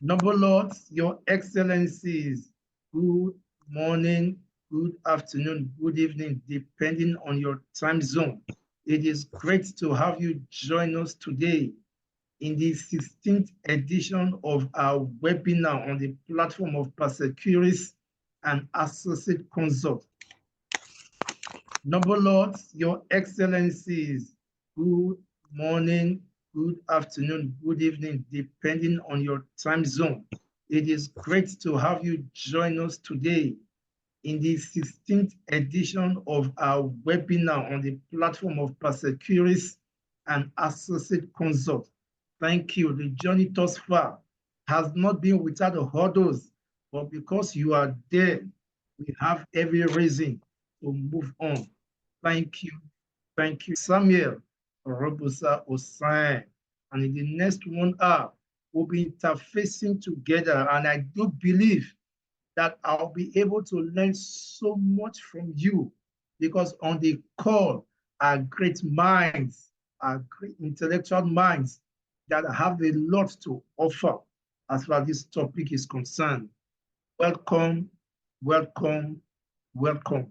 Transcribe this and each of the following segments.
Noble Lords, Your Excellencies, good morning, good afternoon, good evening, depending on your time zone. It is great to have you join us today in the 16th edition of our webinar on the platform of Persecuris and Associate Consult. Noble Lords, Your Excellencies, good morning, good afternoon, good evening, depending on your time zone. It is great to have you join us today in the 16th edition of our webinar on the platform of Persecuris and Associate Consult. Thank you. The journey thus far has not been without hurdles, but because you are there, we have every reason to move on. Thank you. Thank you, Samuel Robusa Osai. And in the next 1 hour, we'll be interfacing together. And I do believe that I'll be able to learn so much from you because on the call are great minds, are great intellectual minds that have a lot to offer as far as this topic is concerned. Welcome, welcome, welcome.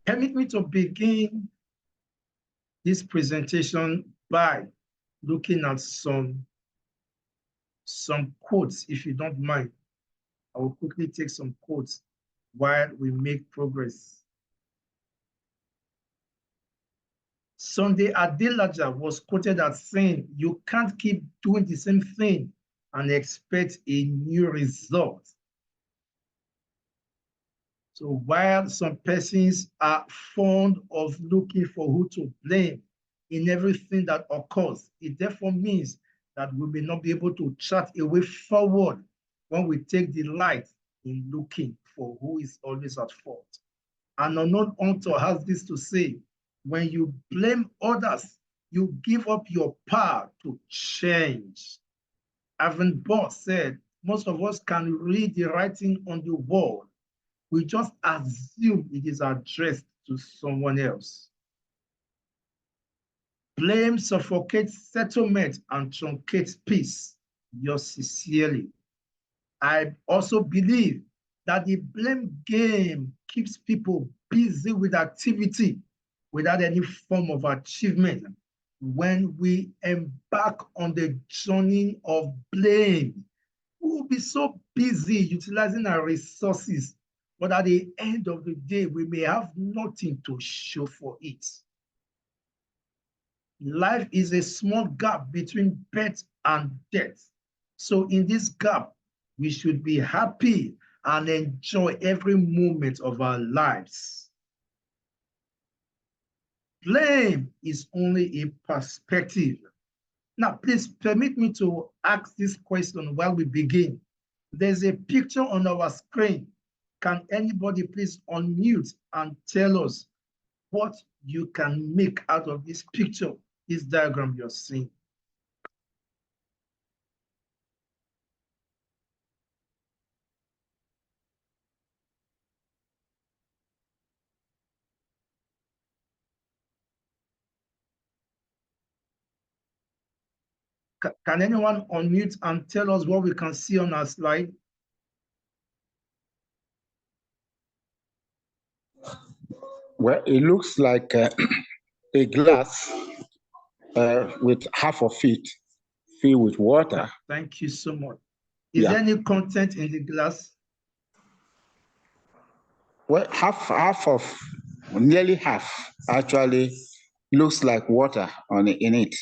Permit me to begin this presentation by looking at some quotes, if you don't mind. I will quickly take some quotes while we make progress. Sunday Adelaja was quoted as saying, "You can't keep doing the same thing and expect a new result." So while some persons are fond of looking for who to blame in everything that occurs, it therefore means that we may not be able to chart a way forward when we take delight in looking for who is always at fault. An unknown author has this to say: when you blame others, you give up your power to change. Avon Boss said, most of us can read the writing on the wall. We just assume it is addressed to someone else. Blame suffocates settlement and truncates peace. Yours sincerely. I also believe that the blame game keeps people busy with activity without any form of achievement. When we embark on the journey of blame, we will be so busy utilizing our resources, but at the end of the day, we may have nothing to show for it. Life is a small gap between birth and death. So in this gap, we should be happy and enjoy every moment of our lives. Blame is only a perspective. Now, please permit me to ask this question while we begin. There's a picture on our screen. Can anybody please unmute and tell us what you can make out of this picture, this diagram you're seeing? Can anyone unmute and tell us what we can see on our slide? Well, it looks like a glass with half of it filled with water. Thank you so much. Is there any content in the glass? Well, nearly half actually looks like water in it.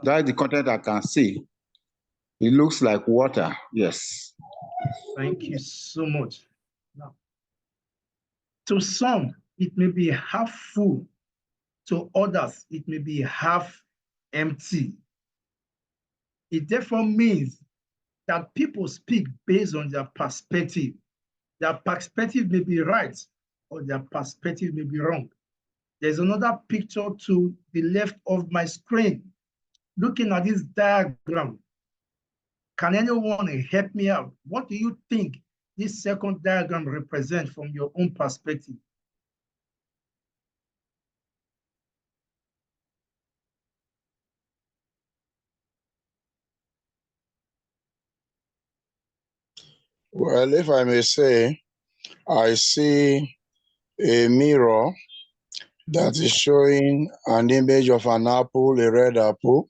That's the content I can see. It looks like water, yes. Thank you so much. Now, to some, it may be half full. To others, it may be half empty. It therefore means that people speak based on their perspective. Their perspective may be right or their perspective may be wrong. There's another picture to the left of my screen. Looking at this diagram, can anyone help me out? What do you think this second diagram represents from your own perspective? Well, if I may say, I see a mirror that is showing an image of an apple, a red apple,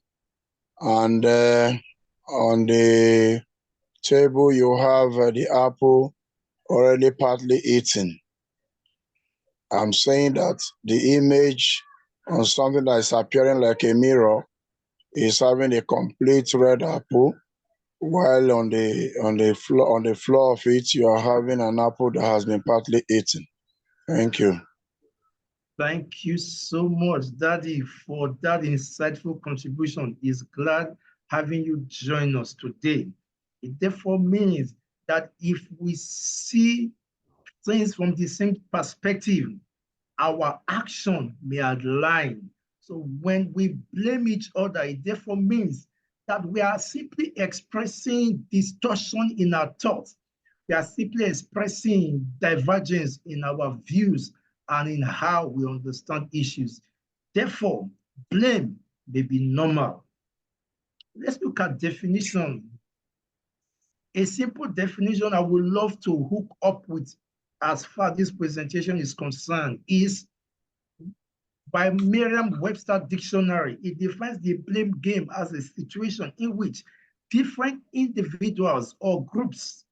and on the table you have the apple already partly eaten. I'm saying that the image on something that is appearing like a mirror is having a complete red apple, while on the floor of it you are having an apple that has been partly eaten. Thank you. Thank you so much, Daddy, for that insightful contribution. Is glad having you join us today. It therefore means that if we see things from the same perspective, our action may align. So when we blame each other, it therefore means that we are simply expressing distortion in our thoughts. We are simply expressing divergence in our views and in how we understand issues. Therefore, blame may be normal. Let's look at definition. A simple definition I would love to hook up with as far as this presentation is concerned is by Merriam-Webster Dictionary. It defines the blame game as a situation in which different individuals or groups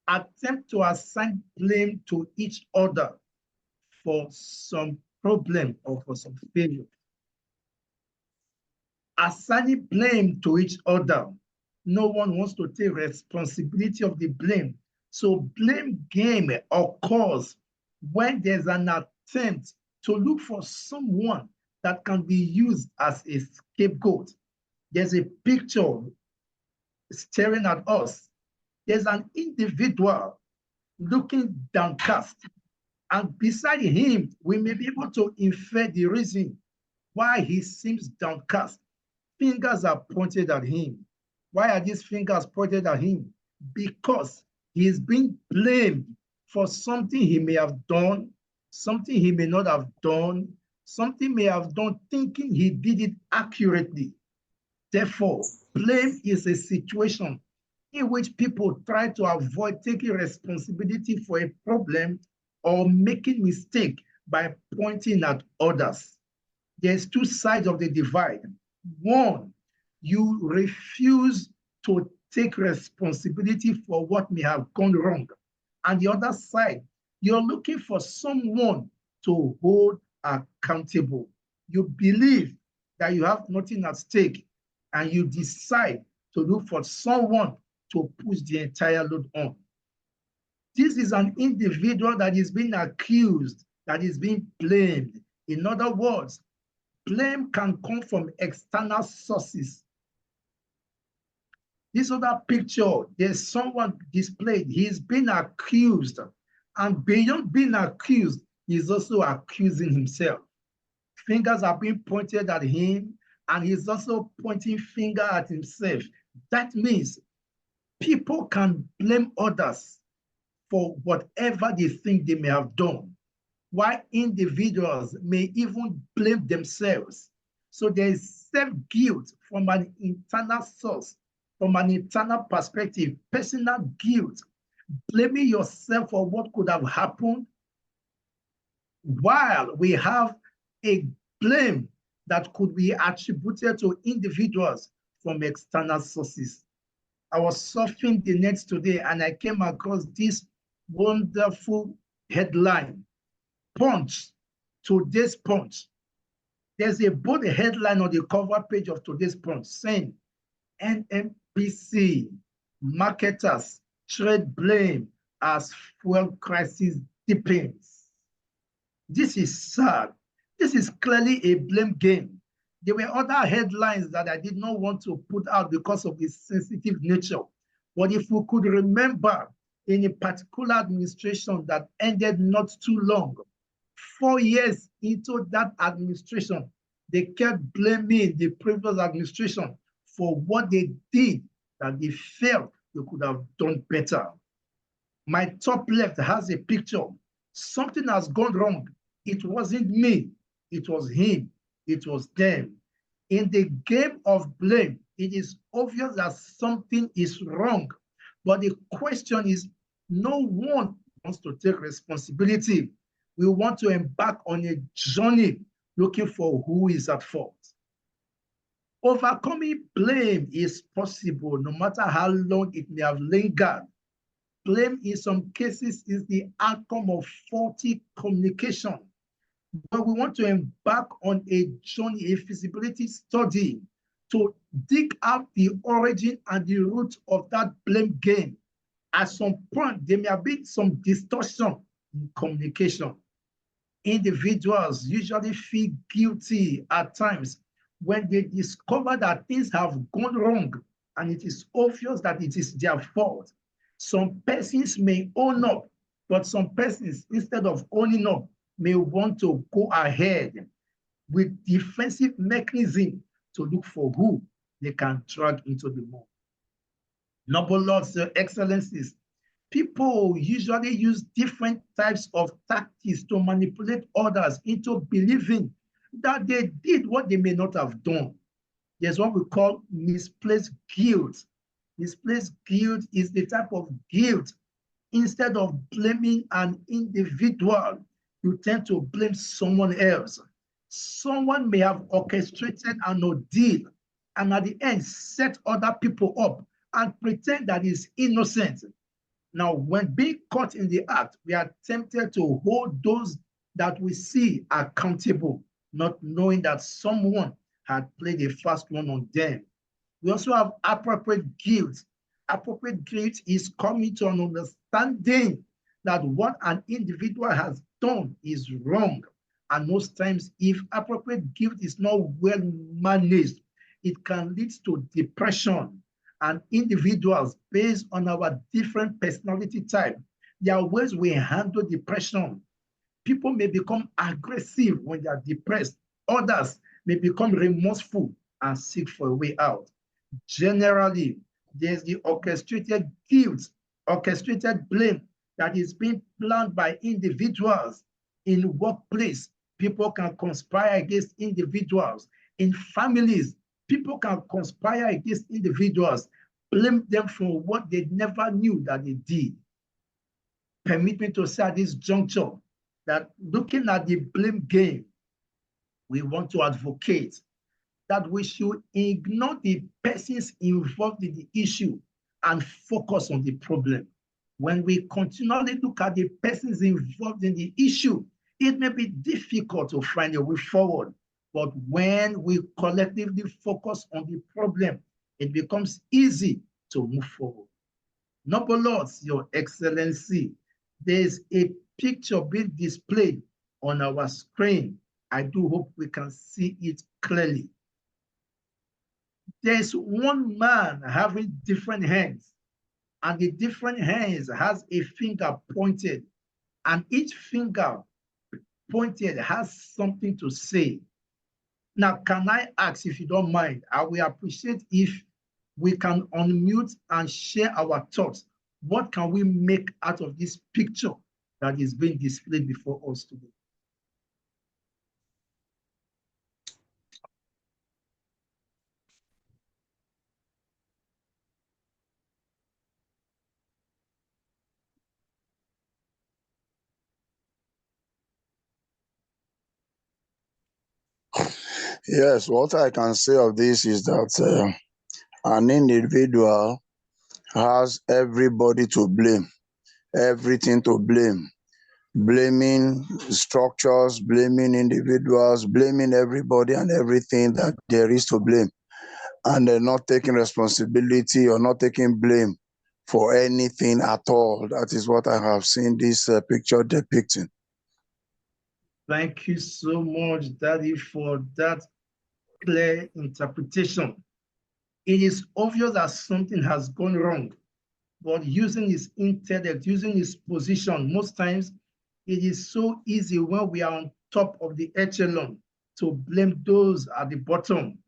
attempt to assign blame to each other for some problem or for some failure. Assigning blame to each other. No one wants to take responsibility of the blame. So blame game occurs when there's an attempt to look for someone that can be used as a scapegoat. There's a picture staring at us. There's an individual looking downcast. And beside him, we may be able to infer the reason why he seems downcast. Fingers are pointed at him. Why are these fingers pointed at him? Because he is being blamed for something he may have done, something he may not have done, something may have done thinking he did it accurately. Therefore, blame is a situation in which people try to avoid taking responsibility for a problem or making mistake by pointing at others. There's two sides of the divide. One, you refuse to take responsibility for what may have gone wrong. And the other side, you're looking for someone to hold accountable. You believe that you have nothing at stake, and you decide to look for someone to push the entire load on. This is an individual that is being accused, that is being blamed. In other words, blame can come from external sources. This other picture, there's someone displayed. He's been accused. And beyond being accused, he's also accusing himself. Fingers are being pointed at him, and he's also pointing finger at himself. That means people can blame others for whatever they think they may have done, while individuals may even blame themselves. So there is self-guilt from an internal source, from an internal perspective, personal guilt, blaming yourself for what could have happened, while we have a blame that could be attributed to individuals from external sources. I was surfing the net today and I came across this wonderful headline, Punch, today's Punch. There's a bold headline on the cover page of today's Punch saying, NNPC marketers trade blame as fuel crisis deepens. This is sad. This is clearly a blame game. There were other headlines that I did not want to put out because of its sensitive nature. But if we could remember in a particular administration that ended not too long, 4 years into that administration, they kept blaming the previous administration for what they did that they felt they could have done better. My top left has a picture. Something has gone wrong. It wasn't me. It was him. It was them. In the game of blame, it is obvious that something is wrong. But the question is, No one wants to take responsibility. We want to embark on a journey looking for who is at fault. Overcoming blame is possible no matter how long it may have lingered. Blame in some cases is the outcome of faulty communication. But we want to embark on a journey, a feasibility study to dig out the origin and the root of that blame game. At some point, there may have been some distortion in communication. Individuals usually feel guilty at times when they discover that things have gone wrong and it is obvious that it is their fault. Some persons may own up, but some persons, instead of owning up, may want to go ahead with defensive mechanism to look for who they can drag into the mud. Noble lords, your excellencies, people usually use different types of tactics to manipulate others into believing that they did what they may not have done. There's what we call misplaced guilt. Misplaced guilt is the type of guilt. Instead of blaming an individual, you tend to blame someone else. Someone may have orchestrated an ordeal and at the end set other people up and pretend that he's innocent. Now, when being caught in the act, we are tempted to hold those that we see accountable, not knowing that someone had played a fast one on them. We also have appropriate guilt. Appropriate guilt is coming to an understanding that what an individual has done is wrong. And most times, if appropriate guilt is not well managed, it can lead to depression. And individuals, based on our different personality type, there are ways we handle depression. People may become aggressive when they are depressed. Others may become remorseful and seek for a way out. Generally, there's the orchestrated guilt, orchestrated blame that is being planned by individuals. In workplace, people can conspire against individuals. In families, people can conspire against individuals, blame them for what they never knew that they did. Permit me to say at this juncture that looking at the blame game, we want to advocate that we should ignore the persons involved in the issue and focus on the problem. When we continually look at the persons involved in the issue, it may be difficult to find a way forward. But when we collectively focus on the problem, it becomes easy to move forward. Noble lords, your excellency, there's a picture being displayed on our screen. I do hope we can see it clearly. There's one man having different hands, and the different hands has a finger pointed, and each finger pointed has something to say. Now, can I ask, if you don't mind, I will appreciate if we can unmute and share our thoughts. What can we make out of this picture that is being displayed before us today? Yes, what I can say of this is that an individual has everybody to blame, everything to blame, blaming structures, blaming individuals, blaming everybody and everything that there is to blame, and they're not taking responsibility or not taking blame for anything at all. That is what I have seen this picture depicting. Thank you so much, Daddy, for that clear interpretation. It is obvious that something has gone wrong, but using his intellect, using his position, most times it is so easy when we are on top of the echelon to blame those at the bottom.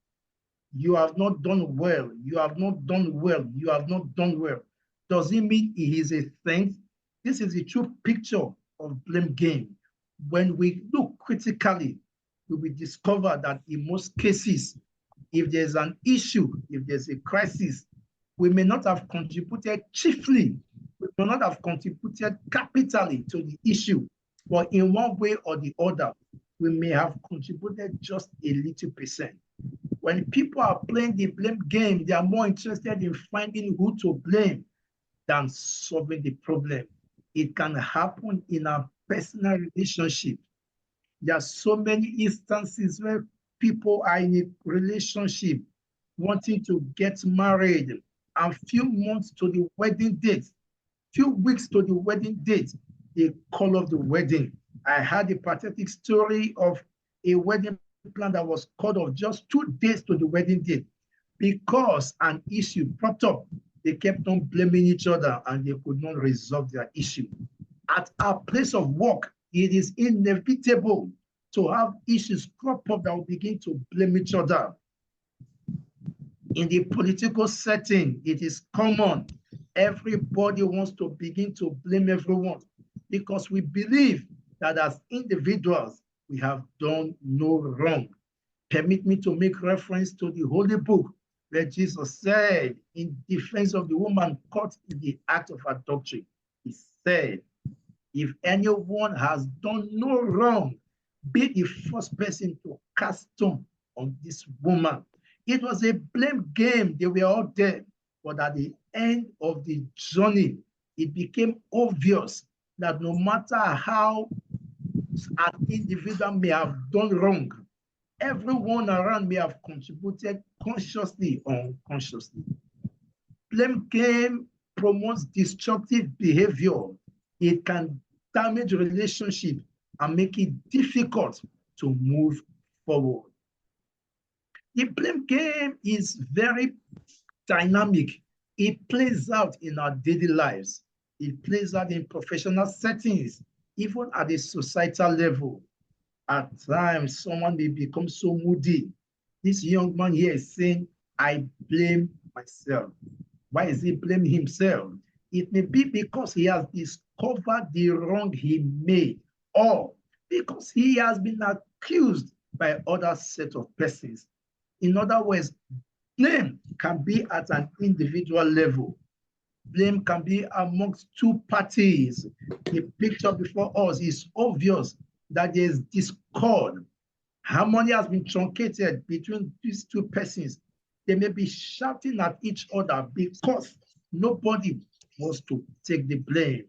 You have not done well. You have not done well. You have not done well. Does it mean he is a saint? This is a true picture of blame game. When we look critically, we will discover that in most cases, if there's an issue, if there's a crisis, we may not have contributed chiefly We may not have contributed capitally to the issue, but in one way or the other, we may have contributed just a little percent. When people are playing the blame game, they are more interested in finding who to blame than solving the problem. It can happen in a personal relationship. There are so many instances where people are in a relationship wanting to get married, and few months to the wedding date, few weeks to the wedding date, they call off the wedding. I had a pathetic story of a wedding plan that was called off just 2 days to the wedding date because an issue popped up. They kept on blaming each other and they could not resolve their issue. At our place of work, it is inevitable to have issues crop up that will begin to blame each other. In the political setting, it is common. Everybody wants to begin to blame everyone because we believe that as individuals, we have done no wrong. Permit me to make reference to the Holy Book where Jesus said in defense of the woman caught in the act of adultery, he said, if anyone has done no wrong, be the first person to cast stone on this woman. It was a blame game. They were all there. But at the end of the journey, it became obvious that no matter how an individual may have done wrong, everyone around may have contributed consciously or unconsciously. Blame game promotes destructive behavior. It can damage relationships and make it difficult to move forward. The blame game is very dynamic. It plays out in our daily lives. It plays out in professional settings, even at a societal level. At times, someone may become so moody. This young man here is saying, I blame myself. Why is he blaming himself? It may be because he has discovered the wrong he made, or because he has been accused by other set of persons. In other words, blame can be at an individual level. Blame can be amongst two parties. The picture before us is obvious that there is discord. Harmony has been truncated between these two persons. They may be shouting at each other because nobody wants to take the blame.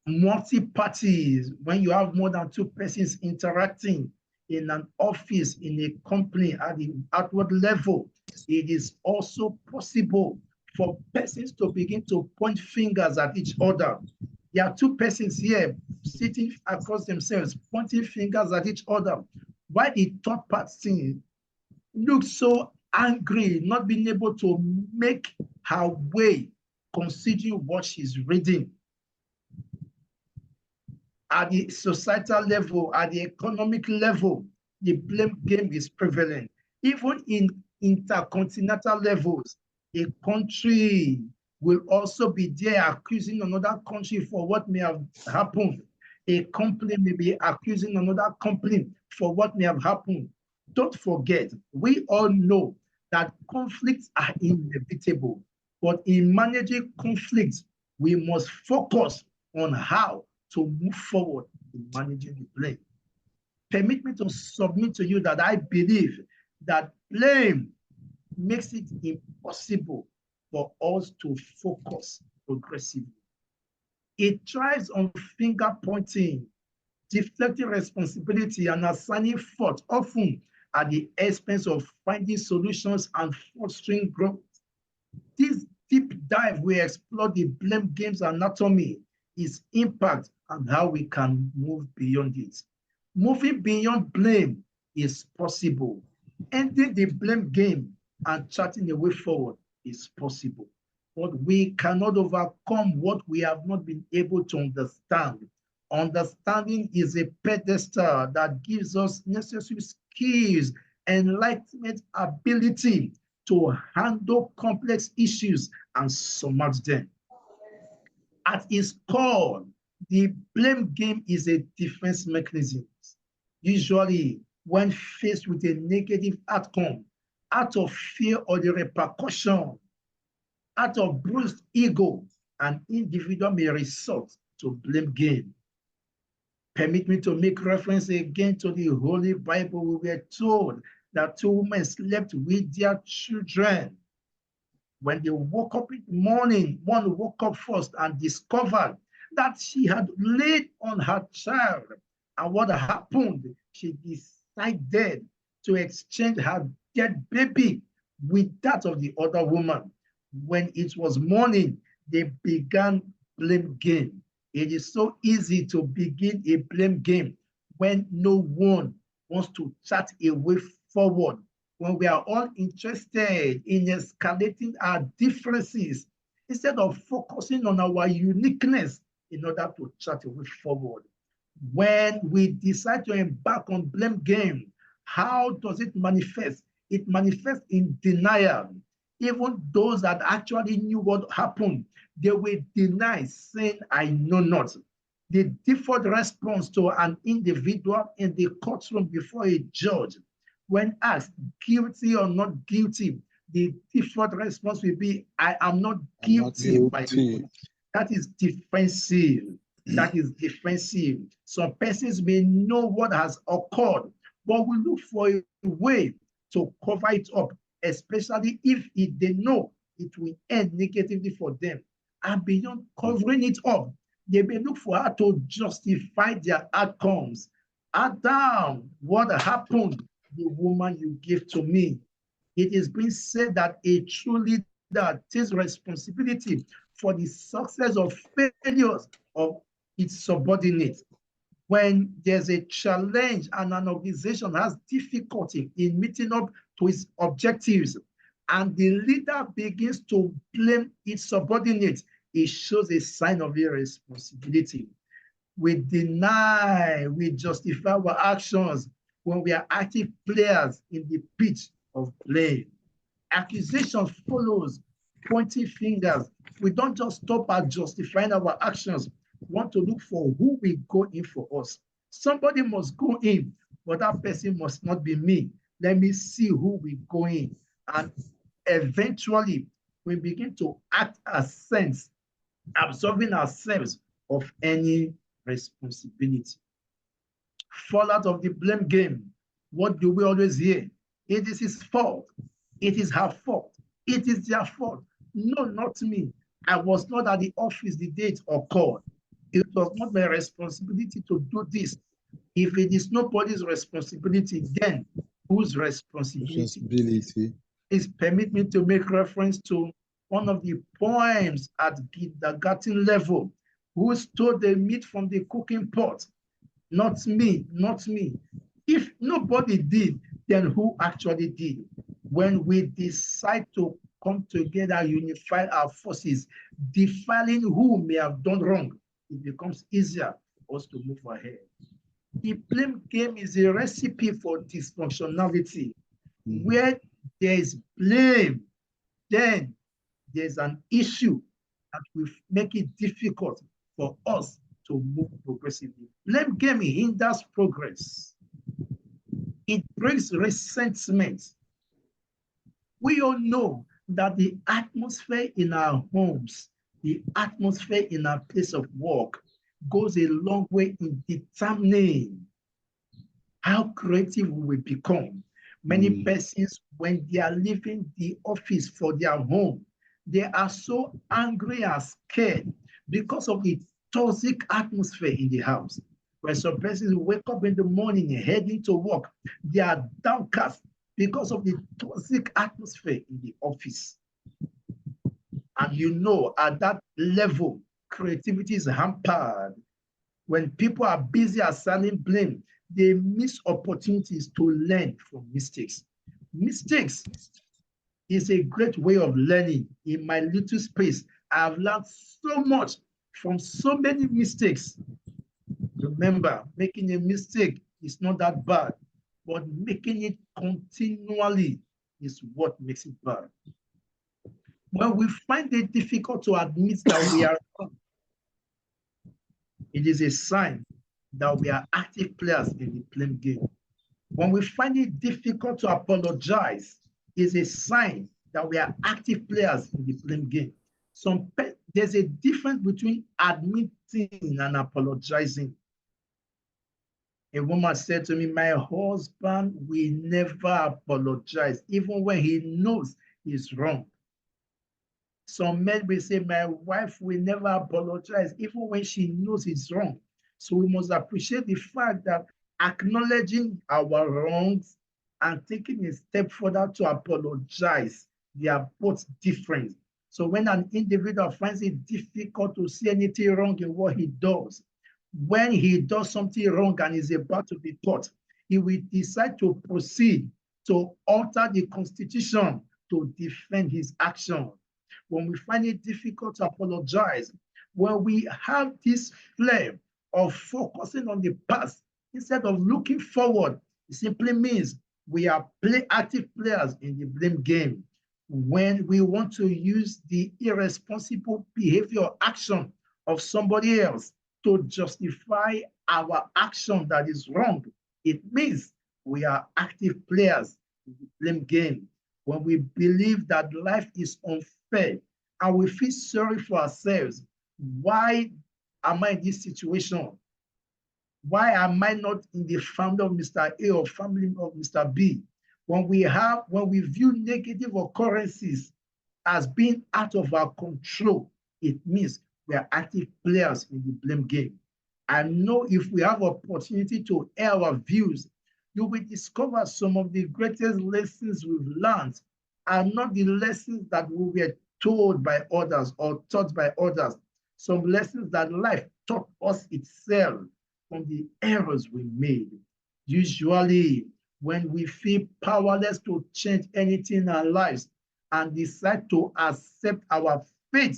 Multi-parties, when you have more than two persons interacting in an office, in a company at the outward level, it is also possible for persons to begin to point fingers at each other. There are two persons here sitting across themselves, pointing fingers at each other. Why the third person looks so angry, not being able to make her way, considering what she's reading. At the societal level, at the economic level, the blame game is prevalent. Even in intercontinental levels, a country will also be there accusing another country for what may have happened. A company may be accusing another company for what may have happened. Don't forget, we all know that conflicts are inevitable, but in managing conflicts, we must focus on how to move forward in managing the blame. Permit me to submit to you that I believe that blame makes it impossible for us to focus progressively. It thrives on finger pointing, deflecting responsibility, and assigning fault, often at the expense of finding solutions and fostering growth. This deep dive will explore the blame game's anatomy, its impact, and how we can move beyond it. Moving beyond blame is possible. Ending the blame game and charting a way forward is possible. But we cannot overcome what we have not been able to understand. Understanding is a pedestal that gives us necessary skills, enlightenment, ability to handle complex issues and submerge them. At its core, the blame game is a defense mechanism. Usually, when faced with a negative outcome, out of fear or the repercussion, Out of bruised ego, an individual may resort to blame game. Permit me to make reference again to the Holy Bible. We were told that two women slept with their children. When they woke up in the morning, one woke up first and discovered that she had laid on her child. And what happened? She decided to exchange her dead baby with that of the other woman. When it was morning, they began blame game. It is so easy to begin a blame game when no one wants to chat a way forward, when we are all interested in escalating our differences instead of focusing on our uniqueness in order to chart a way forward. When we decide to embark on blame game, how does it manifest? It manifests in denial. Even those that actually knew what happened, they will deny, saying, I know not. The default response to an individual in the courtroom before a judge, when asked guilty or not guilty, the default response will be, I am not guilty. By the way. That is defensive. That is defensive. Some persons may know what has occurred, but will look for a way to cover it up, especially if they know it will end negatively for them. And beyond covering it up, they may look for her to justify their outcomes. Adam, what happened? The woman you give to me. It is being said that a true leader takes responsibility for the success or failures of its subordinates. When there's a challenge and an organization has difficulty in meeting up to its objectives, and the leader begins to blame its subordinates, it shows a sign of irresponsibility. We deny, we justify our actions when we are active players in the pitch of blame. Accusation follows, pointing fingers. We don't just stop at justifying our actions. We want to look for who will go in for us. Somebody must go in, but that person must not be me. Let me see who will go in. And eventually, we begin to act as sense, absolving ourselves of any responsibility. Fall out of the blame game. What do we always hear? It is his fault. It is her fault. It is their fault. No, not me. I was not at the office the day it occurred. It was not my responsibility to do this. If it is nobody's responsibility, then whose responsibility? Please permit me to make reference to one of the poems at kindergarten level. Who stole the meat from the cooking pot? Not me, not me. If nobody did, then who actually did? When we decide to come together, unify our forces, defiling who may have done wrong, it becomes easier for us to move ahead. The blame game is a recipe for dysfunctionality. Where there is blame, then there's an issue that will make it difficult for us to move progressively. Blame game hinders progress. It brings resentment. We all know that the atmosphere in our homes, the atmosphere in our place of work goes a long way in determining how creative we will become. Many persons, when they are leaving the office for their home, they are so angry and scared because of the toxic atmosphere in the house. When some persons wake up in the morning heading to work, they are downcast because of the toxic atmosphere in the office. And you know, at that level, creativity is hampered. When people are busy assigning blame, they miss opportunities to learn from mistakes. Mistakes is a great way of learning. In my little space, I've learned so much from so many mistakes. Remember, making a mistake is not that bad, but making it continually is what makes it bad. When we find it difficult to admit that we are wrong, it is a sign that we are active players in the blame game. When we find it difficult to apologize, it's a sign that we are active players in the blame game. There's a difference between admitting and apologizing. A woman said to me, my husband will never apologize, even when he knows he's wrong. Some men will say, my wife will never apologize, even when she knows it's wrong. So we must appreciate the fact that acknowledging our wrongs and taking a step further to apologize, they are both different. So when an individual finds it difficult to see anything wrong in what he does, when he does something wrong and is about to be caught, he will decide to proceed to alter the constitution to defend his action. When we find it difficult to apologize, when we have this flame of focusing on the past instead of looking forward, it simply means we are active players in the blame game. When we want to use the irresponsible behavior or action of somebody else to justify our action that is wrong, it means we are active players in the blame game. When we believe that life is unfair and we feel sorry for ourselves, why am I in this situation? Why am I not in the family of Mr. A or family of Mr. B? When we view negative occurrences as being out of our control, it means we are active players in the blame game. I know if we have opportunity to air our views, you will discover some of the greatest lessons we've learned are not the lessons that we were told by others or taught by others. Some lessons that life taught us itself from the errors we made. Usually, when we feel powerless to change anything in our lives and decide to accept our fate,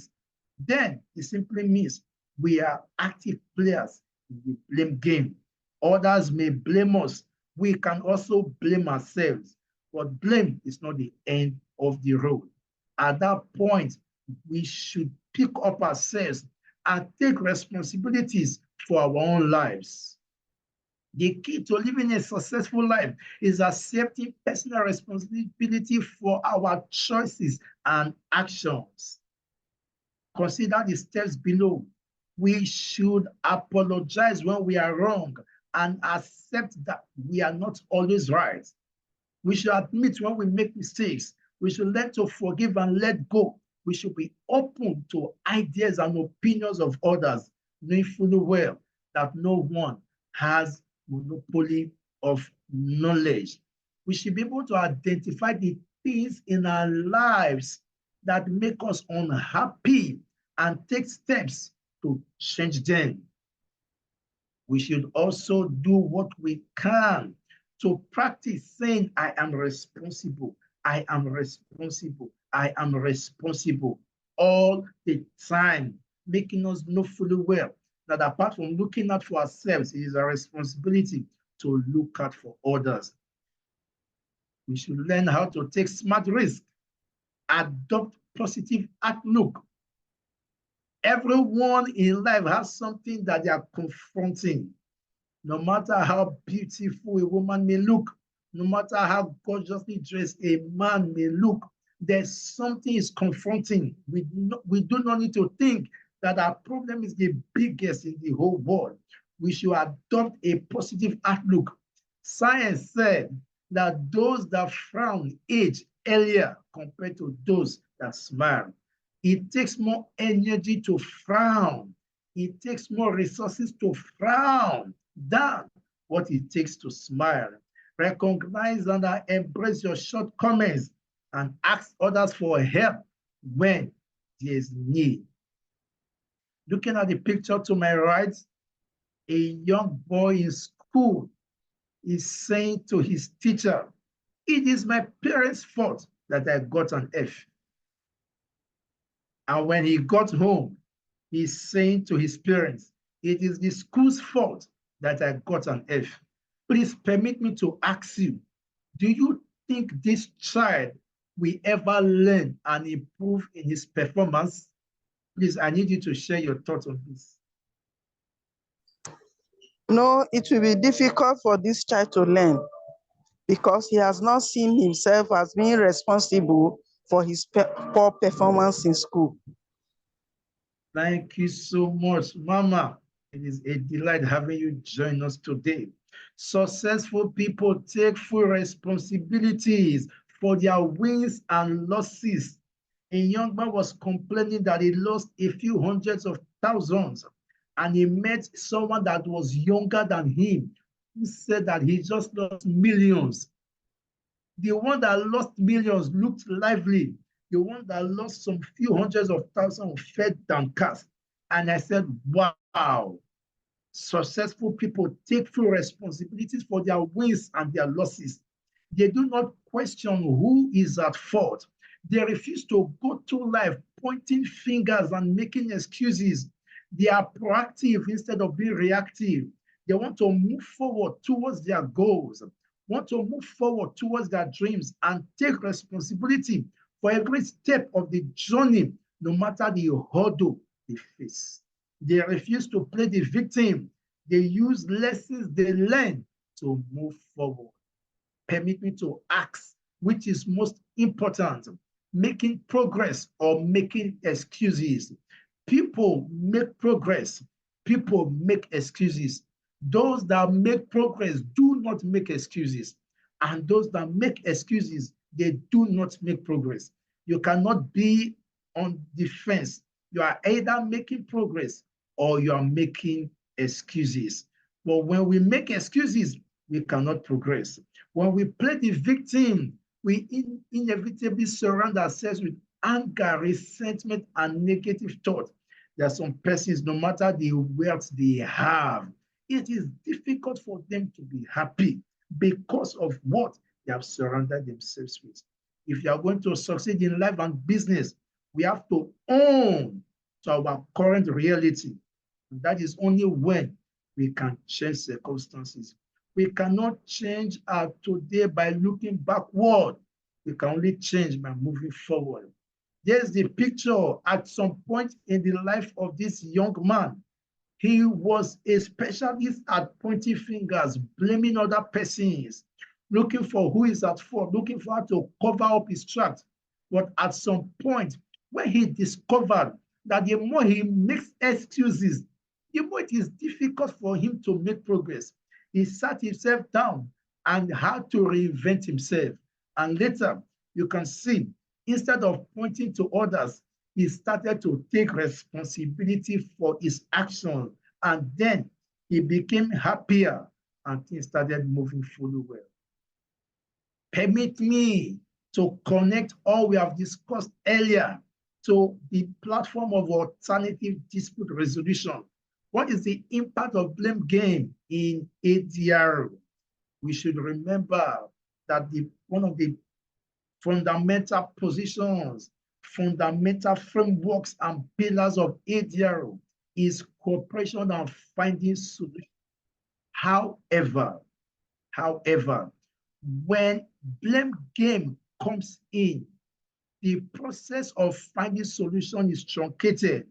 then it simply means we are active players in the blame game. Others may blame us. We can also blame ourselves, but blame is not the end of the road. At that point, we should pick up ourselves and take responsibilities for our own lives. The key to living a successful life is accepting personal responsibility for our choices and actions. Consider the steps below. We should apologize when we are wrong and accept that we are not always right. We should admit when we make mistakes. We should learn to forgive and let go. We should be open to ideas and opinions of others, knowing fully well that no one has monopoly of knowledge. We should be able to identify the things in our lives that make us unhappy and take steps to change them. We should also do what we can to practice saying, I am responsible, I am responsible, I am responsible all the time, making us know fully well that apart from looking out for ourselves, it is our responsibility to look out for others. We should learn how to take smart risks, adopt positive outlook. Everyone in life has something that they are confronting. No matter how beautiful a woman may look, no matter how gorgeously dressed a man may look, there's something is confronting. We do not need to think that our problem is the biggest in the whole world. We should adopt a positive outlook. Science said that those that frown age earlier compared to those that smile. It takes more energy to frown. It takes more resources to frown than what it takes to smile. Recognize and embrace your shortcomings and ask others for help when there is need. Looking at the picture to my right, a young boy in school is saying to his teacher, it is my parents' fault that I got an F. And when he got home, he's saying to his parents, it is the school's fault that I got an F. Please permit me to ask you, do you think this child will ever learn and improve in his performance? Please, I need you to share your thoughts on this. No, it will be difficult for this child to learn because he has not seen himself as being responsible for his poor performance in school. Thank you so much, Mama. It is a delight having you join us today. Successful people take full responsibilities for their wins and losses. A young man was complaining that he lost a few hundreds of thousands, and he met someone that was younger than him who said that he just lost millions. The one that lost millions looked lively. The one that lost some few hundreds of thousands felt downcast. And I said, wow, successful people take full responsibilities for their wins and their losses. They do not question who is at fault. They refuse to go through life pointing fingers and making excuses. They are proactive instead of being reactive. They want to move forward towards their goals, want to move forward towards their dreams and take responsibility for every step of the journey, no matter the hurdle they face. They refuse to play the victim. They use lessons they learn to move forward. Permit me to ask, which is most important, making progress or making excuses? People make progress. People make excuses. Those that make progress do not make excuses. And those that make excuses, they do not make progress. You cannot be on the fence. You are either making progress or you are making excuses. But when we make excuses, we cannot progress. When we play the victim, we inevitably surround ourselves with anger, resentment, and negative thoughts. There are some persons, no matter the wealth they have, it is difficult for them to be happy because of what they have surrounded themselves with. If you are going to succeed in life and business, we have to own to our current reality. And that is only when we can change circumstances. We cannot change our today by looking backward. We can only change by moving forward. There's the picture at some point in the life of this young man. He was a specialist at pointing fingers, blaming other persons, looking for who is at fault, looking for how to cover up his tracks. But at some point, when he discovered that the more he makes excuses, the more it is difficult for him to make progress, he sat himself down and had to reinvent himself. And later, you can see, instead of pointing to others, he started to take responsibility for his actions. And then he became happier and things started moving fully well. Permit me to connect all we have discussed earlier to the platform of alternative dispute resolution. What is the impact of blame game in ADR? We should remember that one of the fundamental positions, fundamental frameworks and pillars of ADR is cooperation and finding solutions. However, when blame game comes in, the process of finding solution is truncated.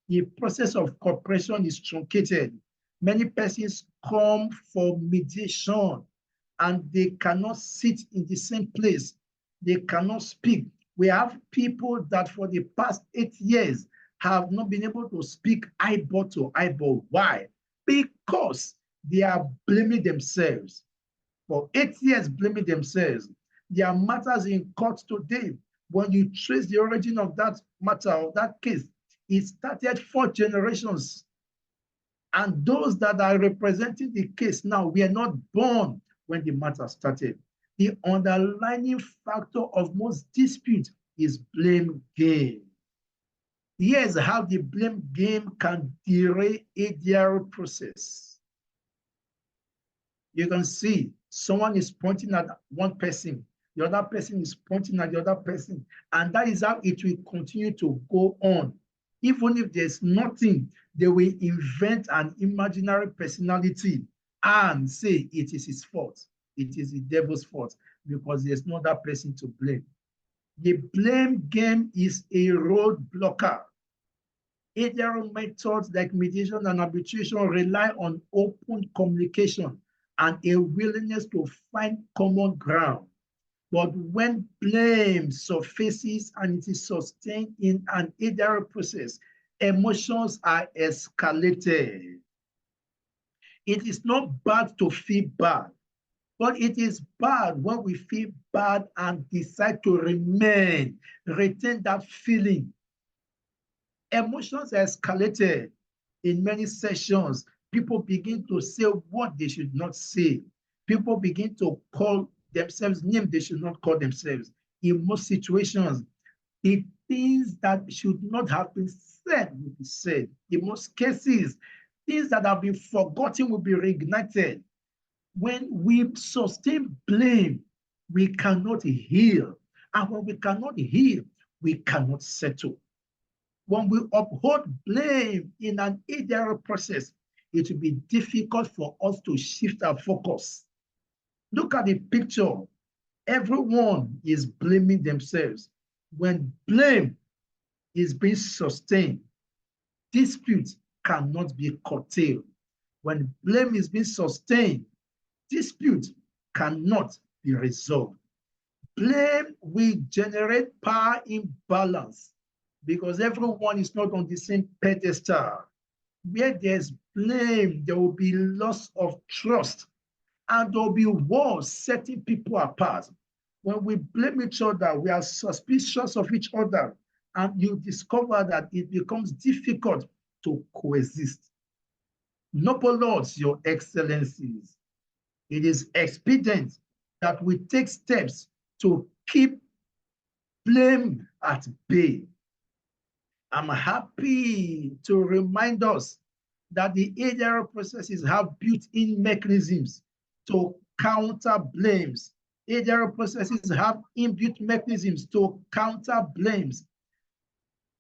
The process of cooperation is truncated. Many persons come for mediation and they cannot sit in the same place. They cannot speak. We have people that for the past 8 years have not been able to speak eyeball to eyeball. Why? Because they are blaming themselves. For 8 years, blaming themselves. There are matters in court today. When you trace the origin of that matter, of that case, it started 4 generations. And those that are representing the case now were not born when the matter started. The underlying factor of most disputes is blame game. Here's how the blame game can derail ADR process. You can see someone is pointing at one person, the other person is pointing at the other person, and that is how it will continue to go on. Even if there's nothing, they will invent an imaginary personality and say it is his fault. It is the devil's fault because there's no other person to blame. The blame game is a road blocker. ADR methods like mediation and arbitration rely on open communication and a willingness to find common ground. But when blame surfaces and it is sustained in an either process, emotions are escalated. It is not bad to feel bad, but it is bad when we feel bad and decide to retain that feeling. Emotions are escalated in many sessions. People begin to say what they should not say. People begin to call themselves names they should not call themselves. In most situations, the things that should not have been said will be said. In most cases, things that have been forgotten will be reignited. When we sustain blame, we cannot heal. And when we cannot heal, we cannot settle. When we uphold blame in an ideal process, it will be difficult for us to shift our focus. Look at the picture. Everyone is blaming themselves. When blame is being sustained, dispute cannot be curtailed. When blame is being sustained, dispute cannot be resolved. Blame will generate power imbalance because everyone is not on the same pedestal. Where there's blame, there will be loss of trust and there will be wars setting people apart. When we blame each other, we are suspicious of each other, and you discover that it becomes difficult to coexist. Noble lords, your excellencies, it is expedient that we take steps to keep blame at bay. I'm happy to remind us that the ADR processes have built-in mechanisms to counter blames. ADR processes have inbuilt mechanisms to counter blames.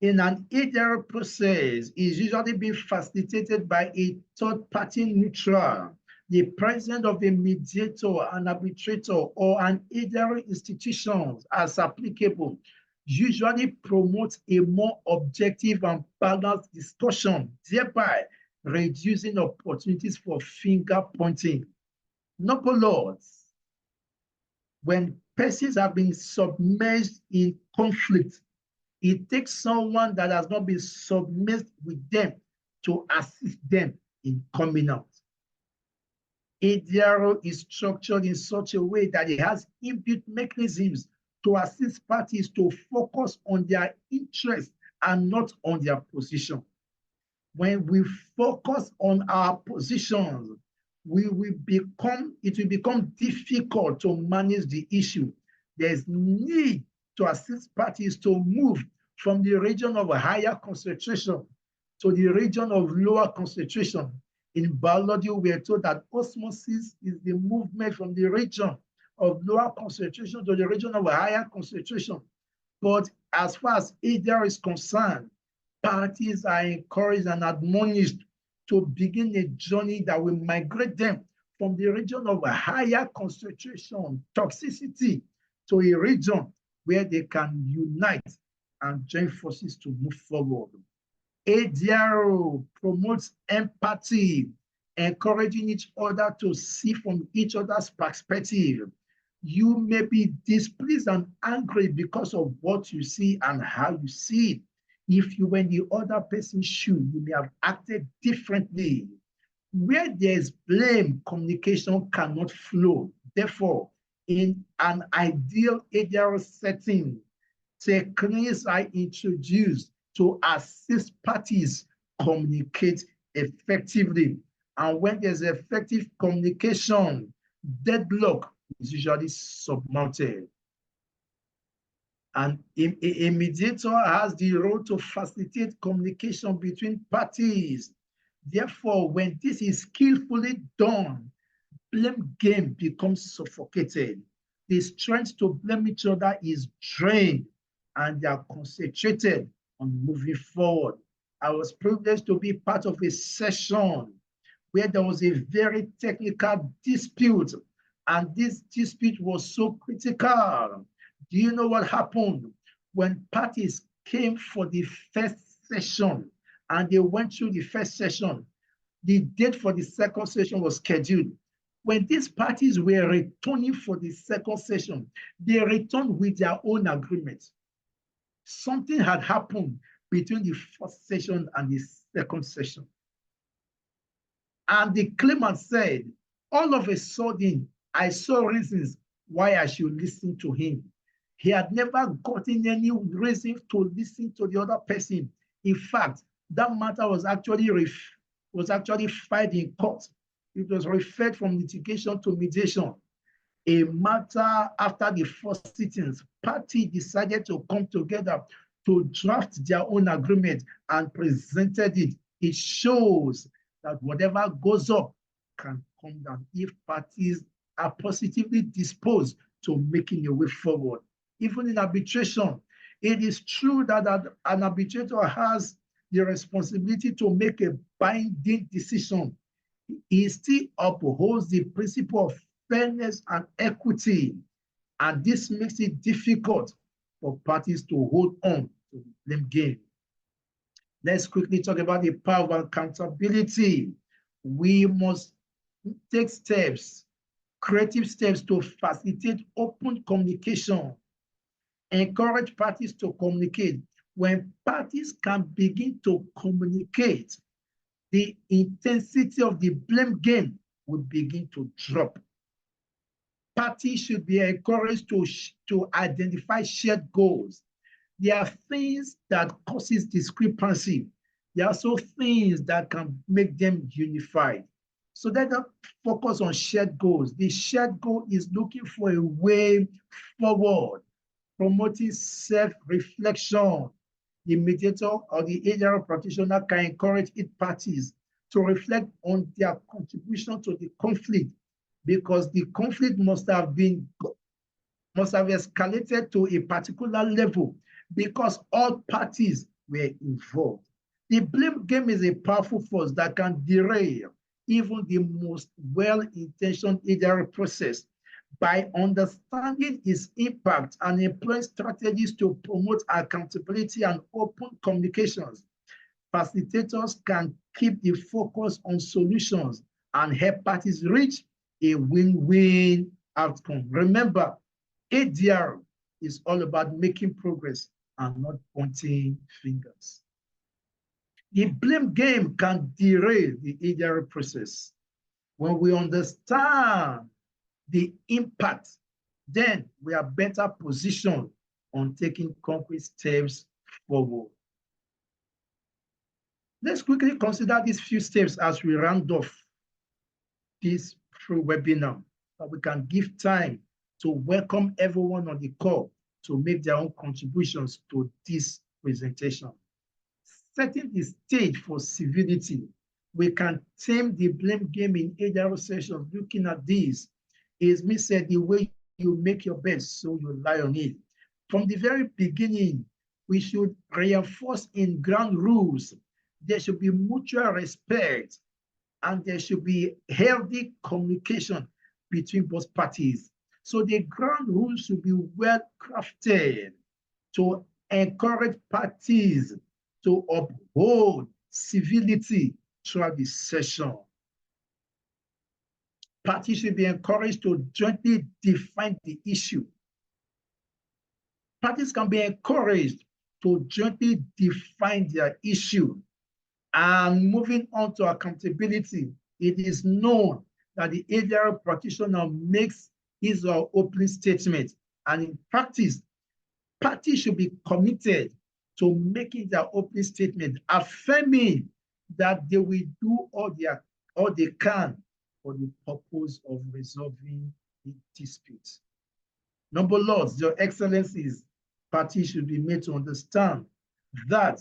In an ADR process is usually being facilitated by a third-party neutral, the president of a mediator, an arbitrator, or an ADR institution as applicable, usually promotes a more objective and balanced discussion, thereby reducing opportunities for finger pointing. Noble lords, when persons have been submerged in conflict, it takes someone that has not been submerged with them to assist them in coming out. ADRO is structured in such a way that it has inbuilt mechanisms to assist parties to focus on their interests and not on their position. When we focus on our positions, it will become difficult to manage the issue. There's need to assist parties to move from the region of a higher concentration to the region of lower concentration. In biology, we are told that osmosis is the movement from the region of lower concentration to the region of a higher concentration. But as far as ADR is concerned, parties are encouraged and admonished to begin a journey that will migrate them from the region of a higher concentration, toxicity, to a region where they can unite and join forces to move forward. ADRO promotes empathy, encouraging each other to see from each other's perspective. You may be displeased and angry because of what you see and how you see it. If you were in the other person's shoe, you may have acted differently. Where there's blame, communication cannot flow. Therefore, in an ideal ADR setting, techniques are introduced to assist parties communicate effectively. And when there's effective communication, deadlock is usually surmounted. And a mediator has the role to facilitate communication between parties. Therefore, when this is skillfully done, blame game becomes suffocated. The strength to blame each other is drained and they are concentrated on moving forward. I was privileged to be part of a session where there was a very technical dispute, and this dispute was so critical. Do you know what happened? When parties came for the first session and they went through the first session, the date for the second session was scheduled. When these parties were returning for the second session, they returned with their own agreement. Something had happened between the first session and the second session. And the claimant said, all of a sudden, I saw reasons why I should listen to him. He had never gotten any reason to listen to the other person. In fact, that matter was actually filed in court. It was referred from litigation to mediation. A matter after the first sittings, party decided to come together to draft their own agreement and presented it. It shows that whatever goes up can come down if parties are positively disposed to making a way forward. Even in arbitration, it is true that an arbitrator has the responsibility to make a binding decision. He still upholds the principle of fairness and equity, and this makes it difficult for parties to hold on to the blame game. Let's quickly talk about the power of accountability. We must take steps, creative steps to facilitate open communication. Encourage parties to communicate. When parties can begin to communicate, the intensity of the blame game will begin to drop. Parties should be encouraged to identify shared goals. There are things that causes discrepancy. There are also things that can make them unified. So let them focus on shared goals. The shared goal is looking for a way forward, promoting self-reflection. The mediator or the area practitioner can encourage each parties to reflect on their contribution to the conflict, because the conflict must have escalated to a particular level because all parties were involved. The blame game is a powerful force that can derail even the most well-intentioned area process. By understanding its impact and employing strategies to promote accountability and open communications, facilitators can keep the focus on solutions and help parties reach a win-win outcome. Remember, ADR is all about making progress and not pointing fingers. The blame game can derail the ADR process. When we understand the impact, then we are better positioned on taking concrete steps forward. Let's quickly consider these few steps as we round off this free webinar, so we can give time to welcome everyone on the call to make their own contributions to this presentation. Setting the stage for civility, we can tame the blame game in ADR sessions. Looking at this, is me said the way you make your bed, so you lie on it. From the very beginning, we should reinforce in ground rules. There should be mutual respect, and there should be healthy communication between both parties. So the ground rules should be well crafted to encourage parties to uphold civility throughout the session. Parties should be encouraged to jointly define the issue. Parties can be encouraged to jointly define their issue. And moving on to accountability, it is known that the ADR practitioner makes his or her opening statement. And in practice, parties should be committed to making their opening statement, affirming that they will do all they can for the purpose of resolving the dispute. Number lords, your excellencies, parties should be made to understand that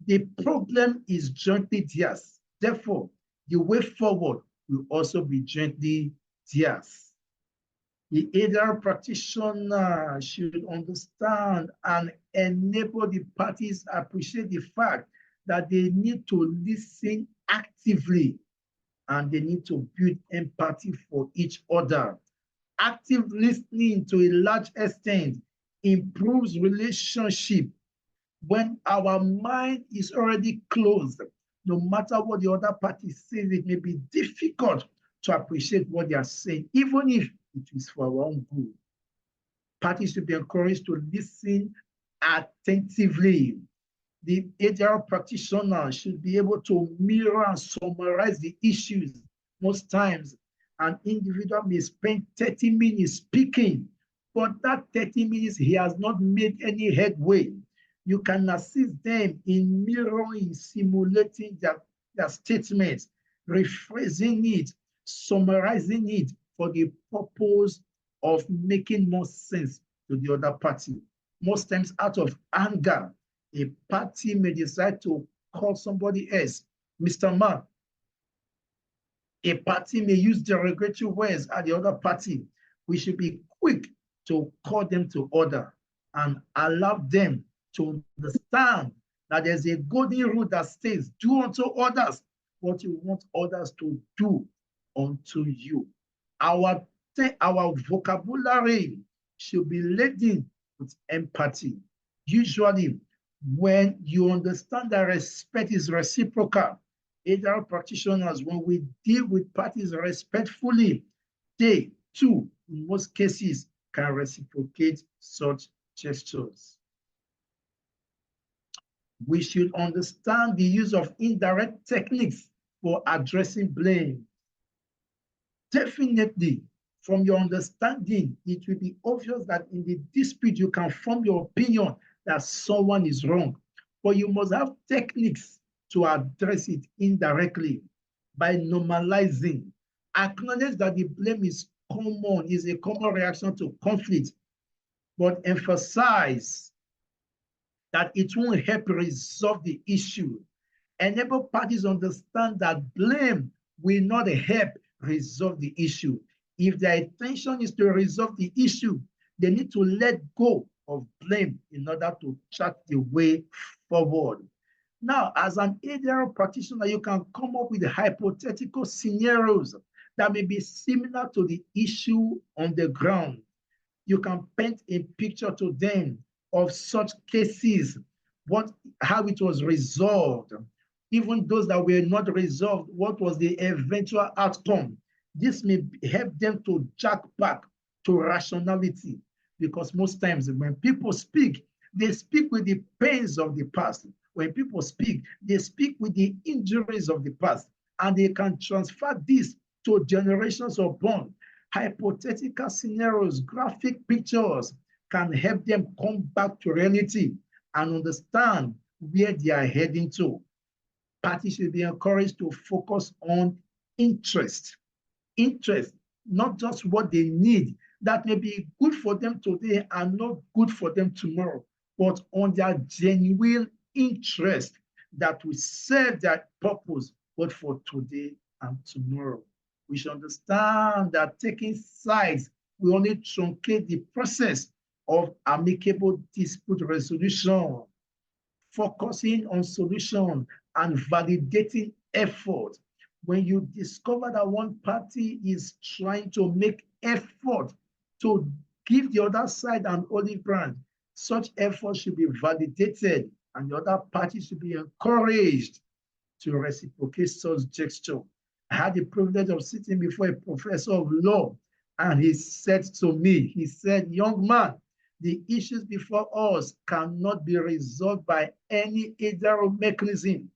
the problem is jointly theirs. Therefore, the way forward will also be jointly theirs. The ADR practitioner should understand and enable the parties appreciate the fact that they need to listen actively and they need to build empathy for each other. Active listening to a large extent improves relationship. When our mind is already closed, no matter what the other party says, it may be difficult to appreciate what they are saying, even if it is for our own good. Parties should be encouraged to listen attentively. The HR practitioner should be able to mirror and summarize the issues. Most times, an individual may spend 30 minutes speaking, but that 30 minutes, he has not made any headway. You can assist them in mirroring, simulating their statements, rephrasing it, summarizing it for the purpose of making more sense to the other party. Most times, out of anger, a party may decide to call somebody else Mr. Man. A party may use derogatory words at the other party. We should be quick to call them to order and allow them to understand that there's a golden rule that says, do unto others what you want others to do unto you. Our vocabulary should be laden with empathy. Usually, when you understand that respect is reciprocal, HR practitioners, when we deal with parties respectfully, they too, in most cases, can reciprocate such gestures. We should understand the use of indirect techniques for addressing blame. Definitely, from your understanding, it will be obvious that in the dispute, you can form your opinion that someone is wrong, but you must have techniques to address it indirectly by normalizing. Acknowledge that the blame is common, is a common reaction to conflict, but emphasize that it won't help resolve the issue. Enable parties understand that blame will not help resolve the issue. If their intention is to resolve the issue, they need to let go of blame in order to chart the way forward. Now, as an HR practitioner, you can come up with hypothetical scenarios that may be similar to the issue on the ground. You can paint a picture to them of such cases, how it was resolved. Even those that were not resolved, what was the eventual outcome? This may help them to jack back to rationality, because most times when people speak, they speak with the pains of the past. When people speak, they speak with the injuries of the past, and they can transfer this to generations of bond. Hypothetical scenarios, graphic pictures can help them come back to reality and understand where they are heading to. Parties should be encouraged to focus on interest. Interest, not just what they need, that may be good for them today and not good for them tomorrow, but on their genuine interest that will serve their purpose both for today and tomorrow. We should understand that taking sides will only truncate the process of amicable dispute resolution. Focusing on solution and validating effort. When you discover that one party is trying to make effort to give the other side an olive branch, such effort should be validated and the other party should be encouraged to reciprocate such gesture. I had the privilege of sitting before a professor of law, and he said to me, he said, young man, the issues before us cannot be resolved by any either mechanism.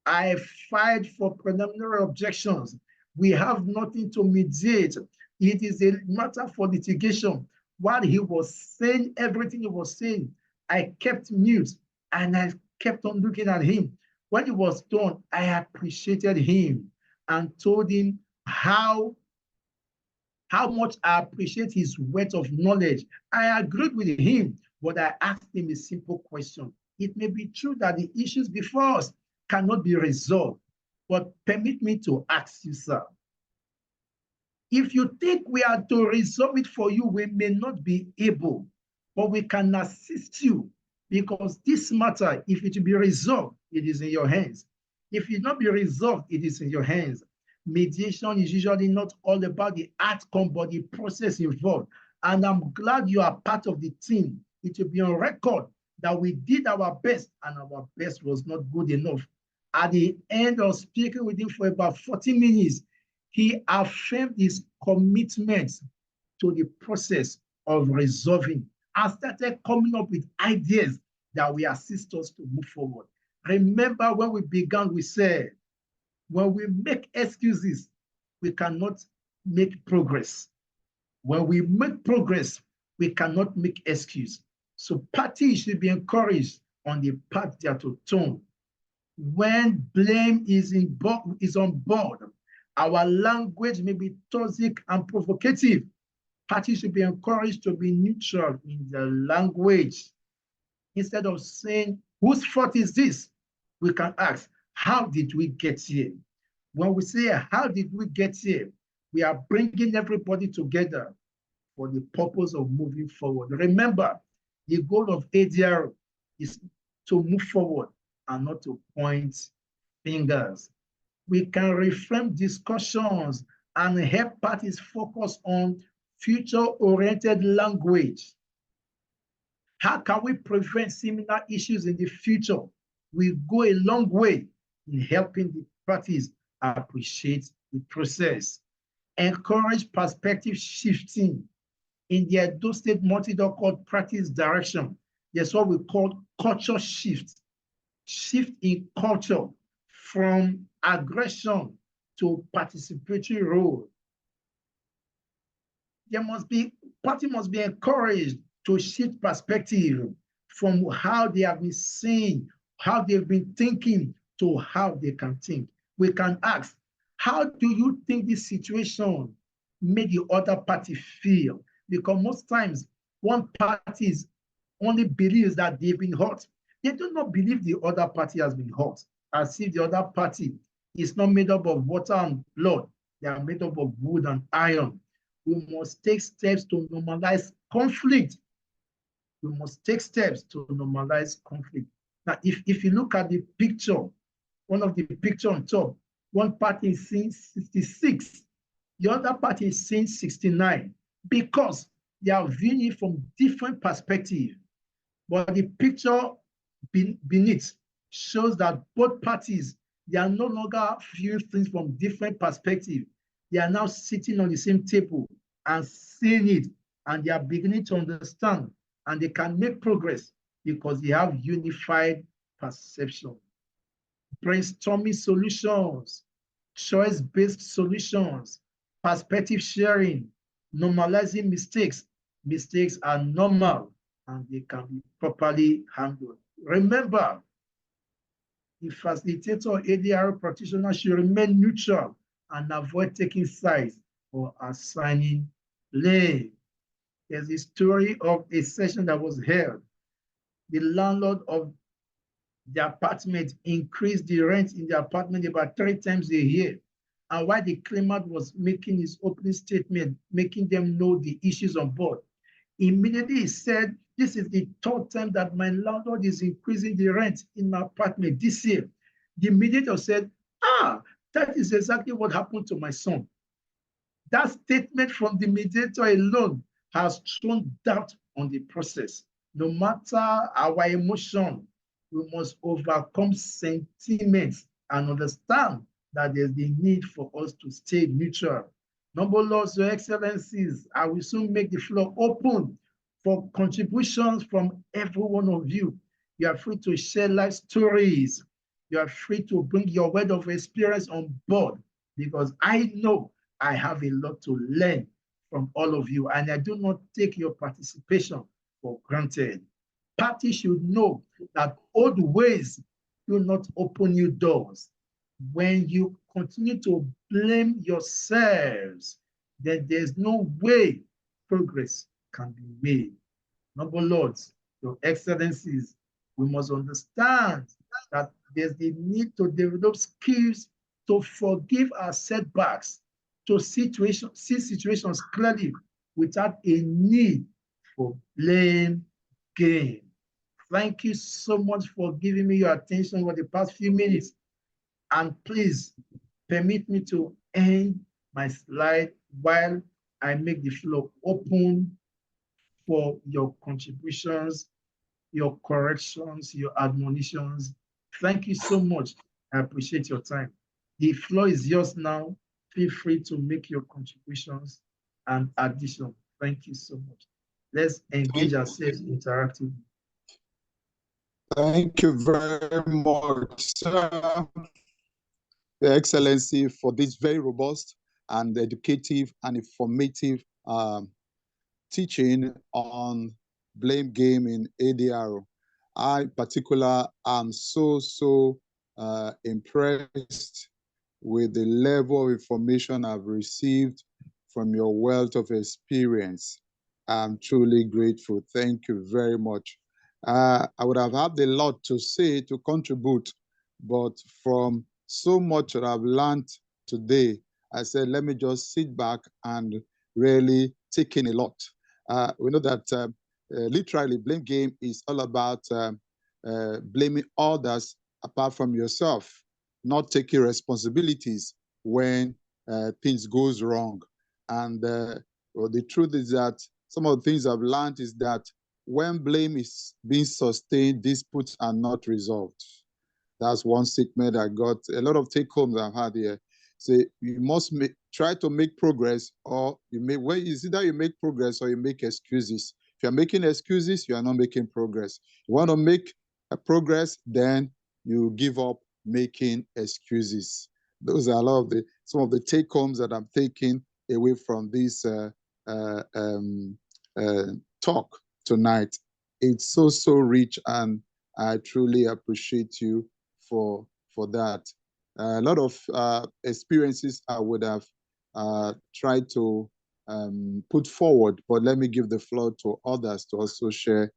I filed for preliminary objections. We have nothing to mediate. It is a matter for litigation. While he was saying everything he was saying, I kept mute and I kept on looking at him. When it was done, I appreciated him and told him how much I appreciate his wealth of knowledge. I agreed with him, but I asked him a simple question. It may be true that the issues before us cannot be resolved, but permit me to ask you, sir. If you think we are to resolve it for you, we may not be able, but we can assist you, because this matter, if it will be resolved, it is in your hands. If it not be resolved, it is in your hands. Mediation is usually not all about the outcome, but the process involved. And I'm glad you are part of the team. It will be on record that we did our best and our best was not good enough. At the end of speaking with him for about 40 minutes, He affirmed his commitment to the process of resolving and started coming up with ideas that will assist us to move forward. Remember when we began, we said, when we make excuses, we cannot make progress. When we make progress, we cannot make excuse. So parties should be encouraged on the path they are to turn. When blame is on board, our language may be toxic and provocative. Parties should be encouraged to be neutral in their language. Instead of saying, whose fault is this? We can ask, how did we get here? When we say, how did we get here? We are bringing everybody together for the purpose of moving forward. Remember, the goal of ADR is to move forward and not to point fingers. We can reframe discussions and help parties focus on future-oriented language. How can we prevent similar issues in the future? We go a long way in helping the parties appreciate the process. Encourage perspective shifting. In the Edo State multi-called practice direction, there's what we call culture shift. Shift in culture from aggression to participatory role. Party must be encouraged to shift perspective from how they have been seeing, how they've been thinking, to how they can think. We can ask, how do you think this situation made the other party feel? Because most times, one party only believes that they've been hurt. They do not believe the other party has been hurt, as if the other party is not made up of water and blood. They are made up of wood and iron. We must take steps to normalize conflict. We must take steps to normalize conflict. Now, if you look at the picture, one of the picture on top, one party is seeing 66, the other party is seeing 69, because they are viewing it from different perspectives. But the picture beneath shows that both parties, they are no longer viewing things from different perspectives. They are now sitting on the same table and seeing it, and they are beginning to understand, and they can make progress because they have unified perception. Brainstorming solutions, choice-based solutions, perspective sharing, normalizing mistakes. Mistakes are normal and they can be properly handled. Remember, the facilitator or ADR practitioner should remain neutral and avoid taking sides or assigning blame. There's a story of a session that was held. The landlord of the apartment increased the rent in the apartment about 3 times a year. And while the claimant was making his opening statement, making them know the issues on board, immediately he said, this is the 3rd time that my landlord is increasing the rent in my apartment this year. The mediator said, that is exactly what happened to my son. That statement from the mediator alone has thrown doubt on the process. No matter our emotion, we must overcome sentiments and understand that there's the need for us to stay neutral. Noble Lords, Your Excellencies, I will soon make the floor open for contributions from every one of you. You are free to share life stories. You are free to bring your word of experience on board, because I know I have a lot to learn from all of you, and I do not take your participation for granted. Parties should know that old ways do not open new doors. When you continue to blame yourselves, then there's no way progress can be made. Noble Lords, Your Excellencies, we must understand that there's the need to develop skills to forgive our setbacks, to see situations clearly without a need for blame game. Thank you so much for giving me your attention over the past few minutes. And please permit me to end my slide while I make the floor open for your contributions, your corrections, your admonitions. Thank you so much. I appreciate your time. The floor is yours now feel free to make your contributions and addition. Thank you so much. Let's engage ourselves interactively. Thank you very much, sir, Your Excellency, for this very robust and educative and informative teaching on blame game in ADRO. I, in particular, am so impressed with the level of information I've received from your wealth of experience. I'm truly grateful. Thank you very much. I would have had a lot to say, to contribute, but from so much that I've learned today, I said, let me just sit back and really take in a lot. We know that literally blame game is all about blaming others apart from yourself, not taking responsibilities when things goes wrong. And well, the truth is that some of the things I've learned is that when blame is being sustained, disputes are not resolved. That's one statement I got. A lot of take homes I've had here. Say you must try to make progress, or you may, well, it's either you make progress or you make excuses. If you're making excuses, you are not making progress. You want to make a progress, then you give up making excuses. Those are a lot of some of the take homes that I'm taking away from this talk tonight. It's so rich, and I truly appreciate you for that. A lot of experiences I would have tried to put forward, but let me give the floor to others to also share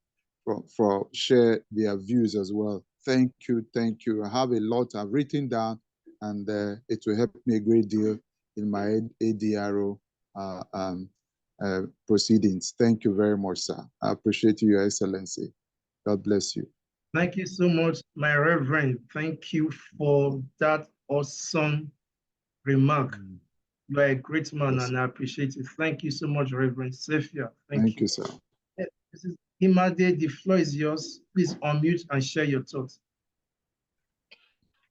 share their views as well. Thank you. I have a lot I've written down, and it will help me a great deal in my ADRO proceedings. Thank you very much, sir. I appreciate you, Your Excellency. God bless you. Thank you so much, my Reverend. Thank you for that awesome remark. You are a great man, yes, and I appreciate it. Thank you so much, Reverend Sophia. Thank you, sir. This is Imade. The floor is yours. Please unmute and share your thoughts.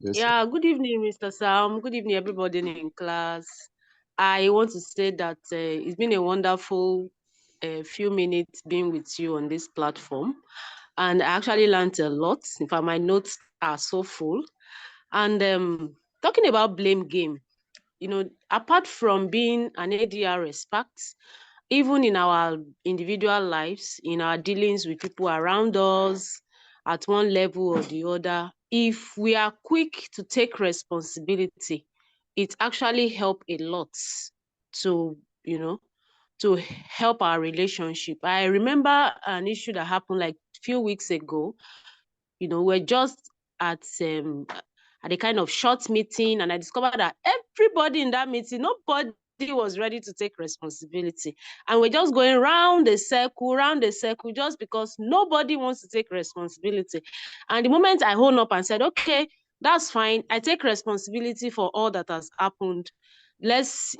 Yes, yeah, good evening, Mr. Sam. Good evening, everybody in class. I want to say that it's been a wonderful few minutes being with you on this platform. And I actually learned a lot. In fact, my notes are so full. And talking about blame game, you know, apart from being an ADR expert, even in our individual lives, in our dealings with people around us, at one level or the other, if we are quick to take responsibility, it actually helps a lot to, you know, to help our relationship. I remember an issue that happened like a few weeks ago. You know, we're just at a kind of short meeting, and I discovered that everybody in that meeting, nobody was ready to take responsibility. And we're just going round a circle, just because nobody wants to take responsibility. And the moment I hold up and said, okay, that's fine, I take responsibility for all that has happened. Let's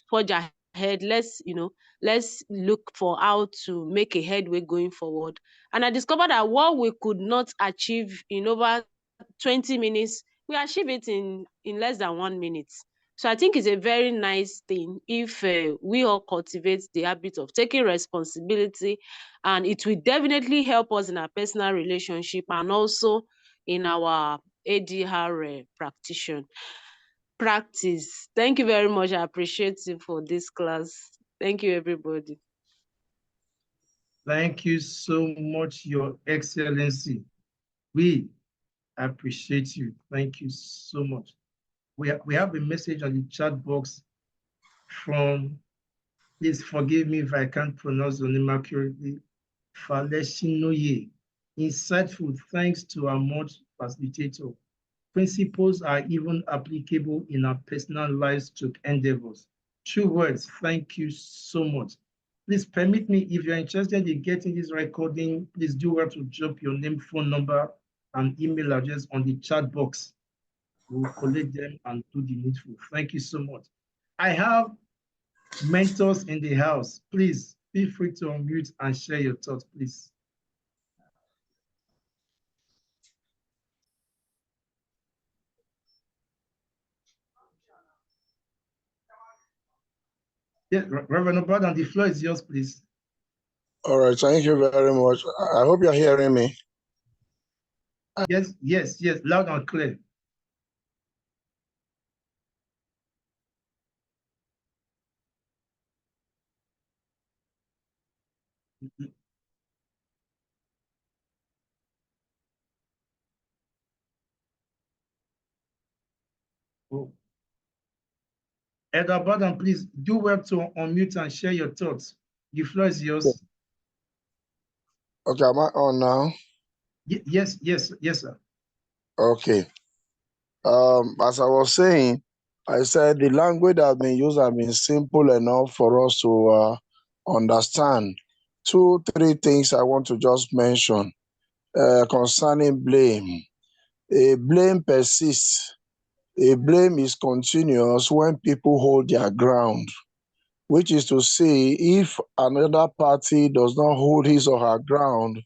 forge ahead. Let's look for how to make a headway going forward. And I discovered that what we could not achieve in over 20 minutes, we achieve it in less than 1 minute. So I think it's a very nice thing if we all cultivate the habit of taking responsibility, and it will definitely help us in our personal relationship and also in our ADR practice. Thank you very much. I appreciate you for this class. Thank you, everybody. Thank you so much, Your Excellency. We appreciate you. Thank you so much. We have a message on the chat box from, please forgive me if I can't pronounce the name accurately, Faleshinoye. Insightful, thanks to our mod facilitator. Principles are even applicable in our personal lives to endeavors. True words, thank you so much. Please permit me, if you're interested in getting this recording, please do well to drop your name, phone number, and email address on the chat box. We'll collect them and do the needful. Thank you so much. I have mentors in the house. Please feel free to unmute and share your thoughts, please. Yes, Reverend Obadan, the floor is yours, please. All right, thank you very much. I hope you're hearing me. Yes, loud and clear. Oh. Elder Obadan, please do well to unmute and share your thoughts. The floor is yours. Okay, am I on now? Yes, sir. Okay. As I was saying, I said the language that has been used has been simple enough for us to understand. 2, 3 things I want to just mention concerning blame. A blame persists. A blame is continuous when people hold their ground, which is to say, if another party does not hold his or her ground,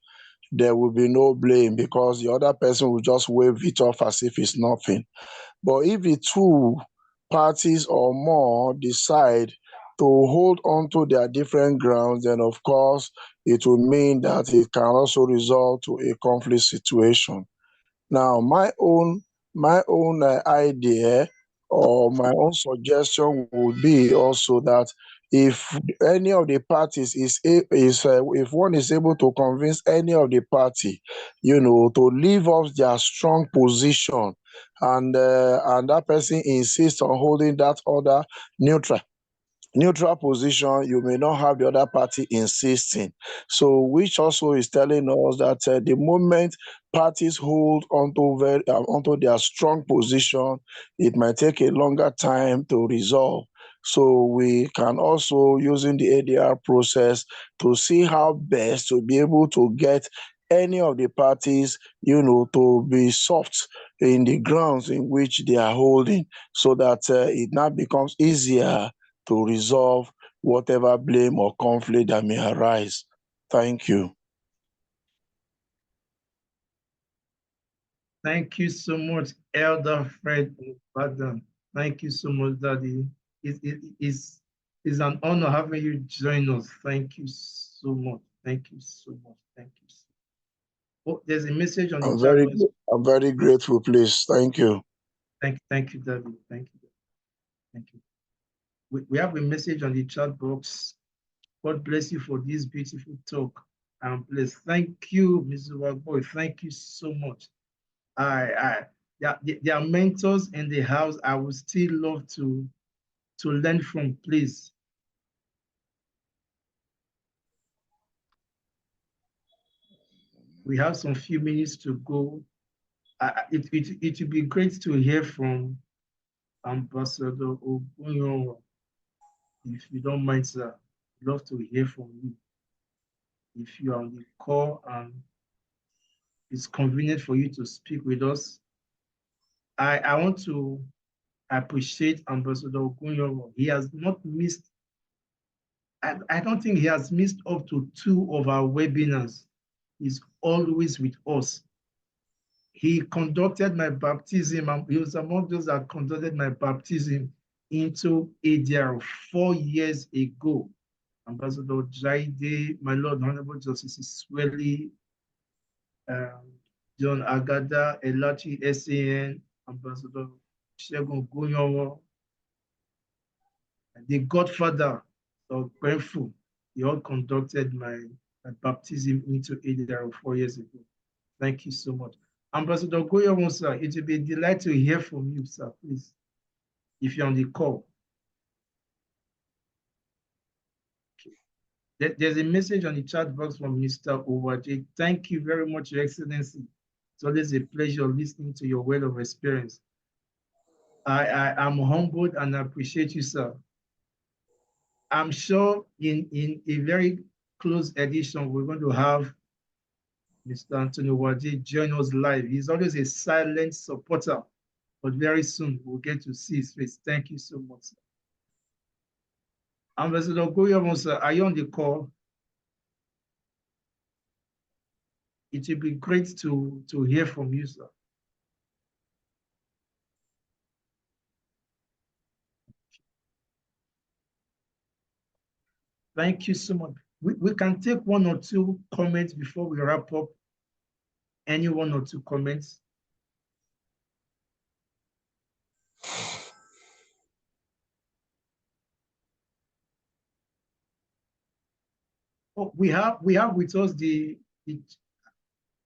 there will be no blame because the other person will just wave it off as if it's nothing. But if the two parties or more decide to hold on to their different grounds, then of course it will mean that it can also result to a conflict situation. Now, my own idea or my own suggestion would be also that if any of the parties if one is able to convince any of the party, to leave off their strong position, and that person insists on holding that other neutral position, you may not have the other party insisting. So, which also is telling us that the moment parties hold onto their strong position, it might take a longer time to resolve. So, we can also, using the ADR process, to see how best to be able to get any of the parties, to be soft in the grounds in which they are holding, so that it now becomes easier to resolve whatever blame or conflict that may arise. Thank you. Thank you so much, Elder Fred Obadan. Thank you so much, Daddy. It's an honor having you join us. Thank you so much. Thank you so much. Thank you. Oh, there's a message on the chat box. I'm very grateful, please. Thank you. Thank you, Daddy. Thank you. Thank you. We have a message on the chat box. God bless you for this beautiful talk. And please, thank you, Mr. Wagboy. Thank you so much. There are mentors in the house. I would still love to learn from, please. We have some few minutes to go. It would be great to hear from Ambassador Ogunyo. If you don't mind, sir, I'd love to hear from you. If you are on the call and it's convenient for you to speak with us, I want to appreciate Ambassador Ogunyo. He has not missed, I don't think he has missed up to 2 of our webinars. He's always with us. He conducted my baptism, and he was among those that conducted my baptism into ADR 4 years ago. Ambassador Jaide, my Lord, Honorable Justice Swelly, John Agada, Elachi SAN, Ambassador Shegun Gonyowo, the godfather of Grateful. He all conducted my baptism into ADR 4 years ago. Thank you so much. Ambassador Goyowo, sir, it will be a delight to hear from you, sir, please, if you're on the call. Okay. There's a message on the chat box from Mr. Owaje. Thank you very much, Your Excellency. It's always a pleasure listening to your word of experience. I am humbled and appreciate you, sir. I'm sure in a very close edition, we're going to have Mr. Anthony Waje join us live. He's always a silent supporter, but very soon we'll get to see his face. Thank you so much, sir. Ambassador Goyomo, sir, are you on the call? It would be great to hear from you, sir. Thank you so much. We can take one or two comments before we wrap up. Any one or two comments? Oh, we have with us the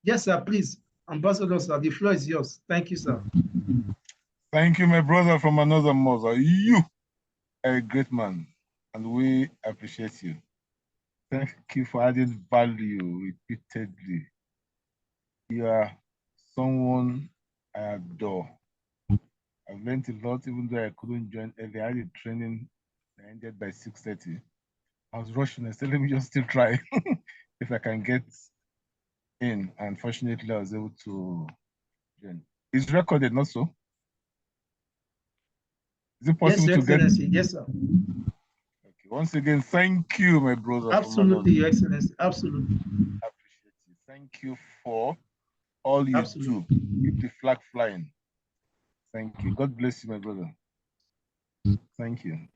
yes, sir, please. Ambassador, sir, the floor is yours. Thank you, sir. Thank you, my brother from another mother. You are a great man, and we appreciate you. Thank you for adding value repeatedly. You are someone I adore. I've learned a lot, even though I couldn't join early. I had a training that ended by 6:30. I was rushing. I said, let me just still try if I can get in. And fortunately, I was able to join. It's recorded, not so? Is it Yes, possible Your to get? Excellency. Yes, sir. Okay. Once again, thank you, my brother. Absolutely, Your Excellency. Absolutely. I appreciate you. Thank you for all you Absolutely. do. Keep the flag flying. Thank you. God bless you, my brother. Thank you.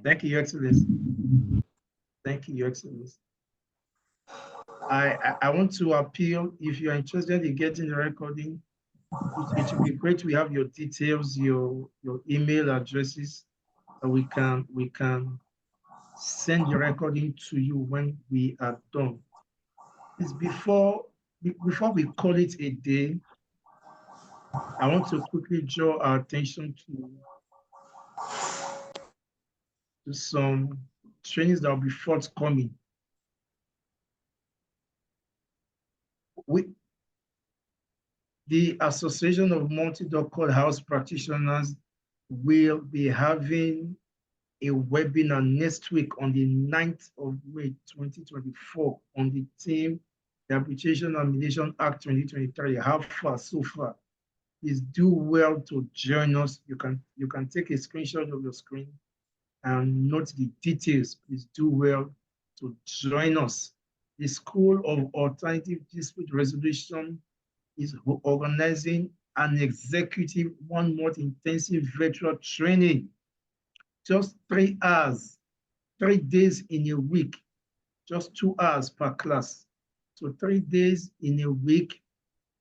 Thank you, Your Excellency. Thank you, Your Excellency. I want to appeal, if you are interested in getting the recording, it would be great we have your details, your email addresses, so we can send the recording to you when we are done. It's before we call it a day, I want to quickly draw our attention to some trainings that will be forthcoming. The Association of Multi-Door Courthouse Practitioners will be having a webinar next week on the 9th of May 2024 on the theme, the Arbitration and Mediation Act 2023. How far so far? Please do well to join us. You can take a screenshot of your screen and note the details. Please do well to join us. The School of Alternative Dispute Resolution is organizing an executive 1 month intensive virtual training, just 3 hours, 3 days in a week, just 2 hours per class. So 3 days in a week,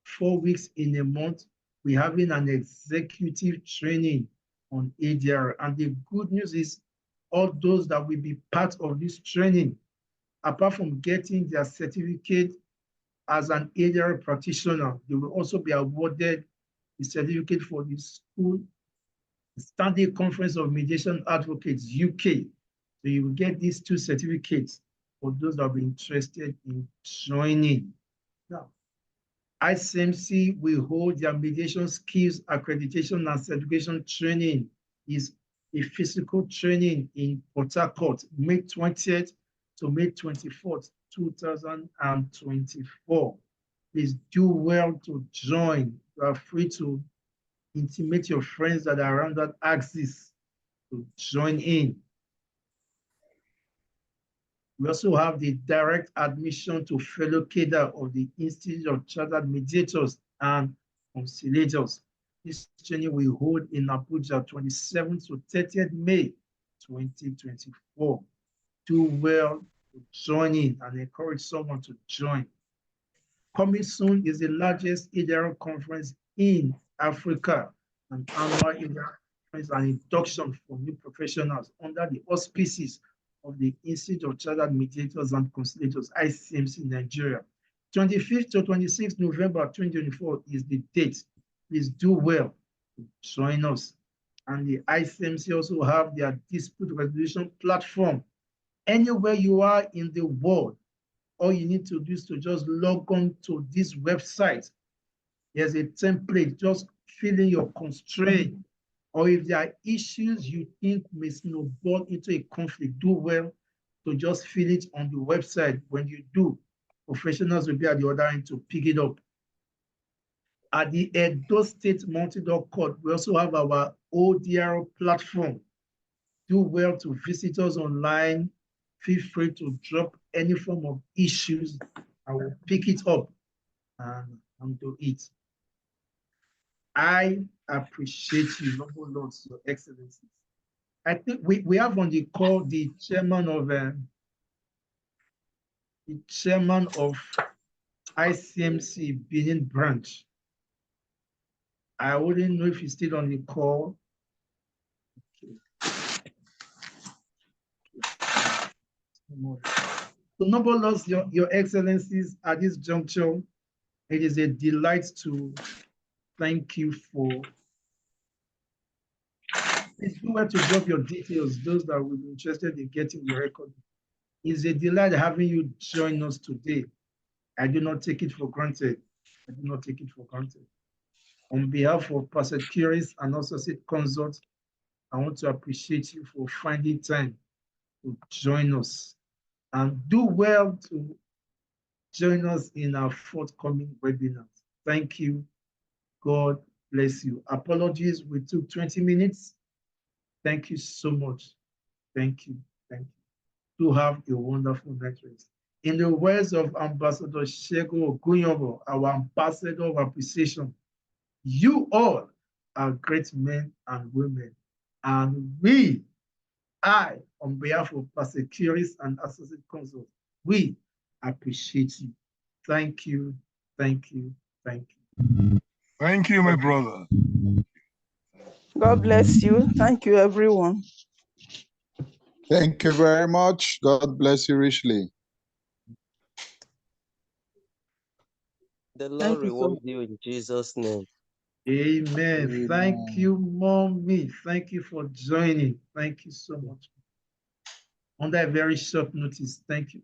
4 weeks in a month, we're having an executive training on ADR. And the good news is all those that will be part of this training, apart from getting their certificate as an ADR practitioner, they will also be awarded the certificate for the school Standing Conference of Mediation Advocates, UK. So you will get these 2 certificates for those that will be interested in joining. Now, ICMC will hold their mediation skills accreditation and certification training. Is a physical training in Port Harcourt, May 20th to May 24th, 2024. Please do well to join. You are free to intimate your friends that are around that axis to join in. We also have the direct admission to fellow cadre of the Institute of Chartered Mediators and Conciliators. This training will hold in Abuja 27th to 30th May 2024. Do well to join in and encourage someone to join. Coming soon is the largest ADR conference in Africa, an annual ADR conference and induction for new professionals under the auspices of the Institute of Chartered Mediators and Conciliators, ICMC Nigeria. 25th to 26th November 2024 is the date. Please do well to join us. And the ICMC also have their dispute resolution platform. Anywhere you are in the world, all you need to do is to just log on to this website. There's a template, just fill in your constraint. Or if there are issues you think may snowball into a conflict, do well to just fill it on the website. When you do, professionals will be at the other end to pick it up. At the Edo State Multi-Door Court, we also have our ODR platform. Do well to visit us online. Feel free to drop any form of issues. I will pick it up and do it. I appreciate you, noble lords, your excellencies. I think we have on the call the chairman of the chairman of ICMC Benin branch. I wouldn't know if he's still on the call. So, noble lords, your excellencies, at this juncture, it is a delight to thank you for. Please do well to drop your details, those that will be interested in getting the record. It's a delight having you join us today. I do not take it for granted. I do not take it for granted. On behalf of Pastor Curis and Associate Consort, I want to appreciate you for finding time to join us. And do well to join us in our forthcoming webinars. Thank you. God bless you. Apologies, we took 20 minutes. Thank you so much. Thank you. Thank you. Do have a wonderful night rest. In the words of Ambassador Shego Ogunyobo, our ambassador of appreciation, you all are great men and women. And I, on behalf of Pastor Curis and Associate Consort, we appreciate you. Thank you, thank you, thank you. Thank you, my brother. God bless you. Thank you, everyone. Thank you very much. God bless you richly. The Lord Thank you so reward much. you in Jesus' name. Amen. Amen. Thank you, Mommy. Thank you for joining. Thank you so much. Under a very short notice. Thank you.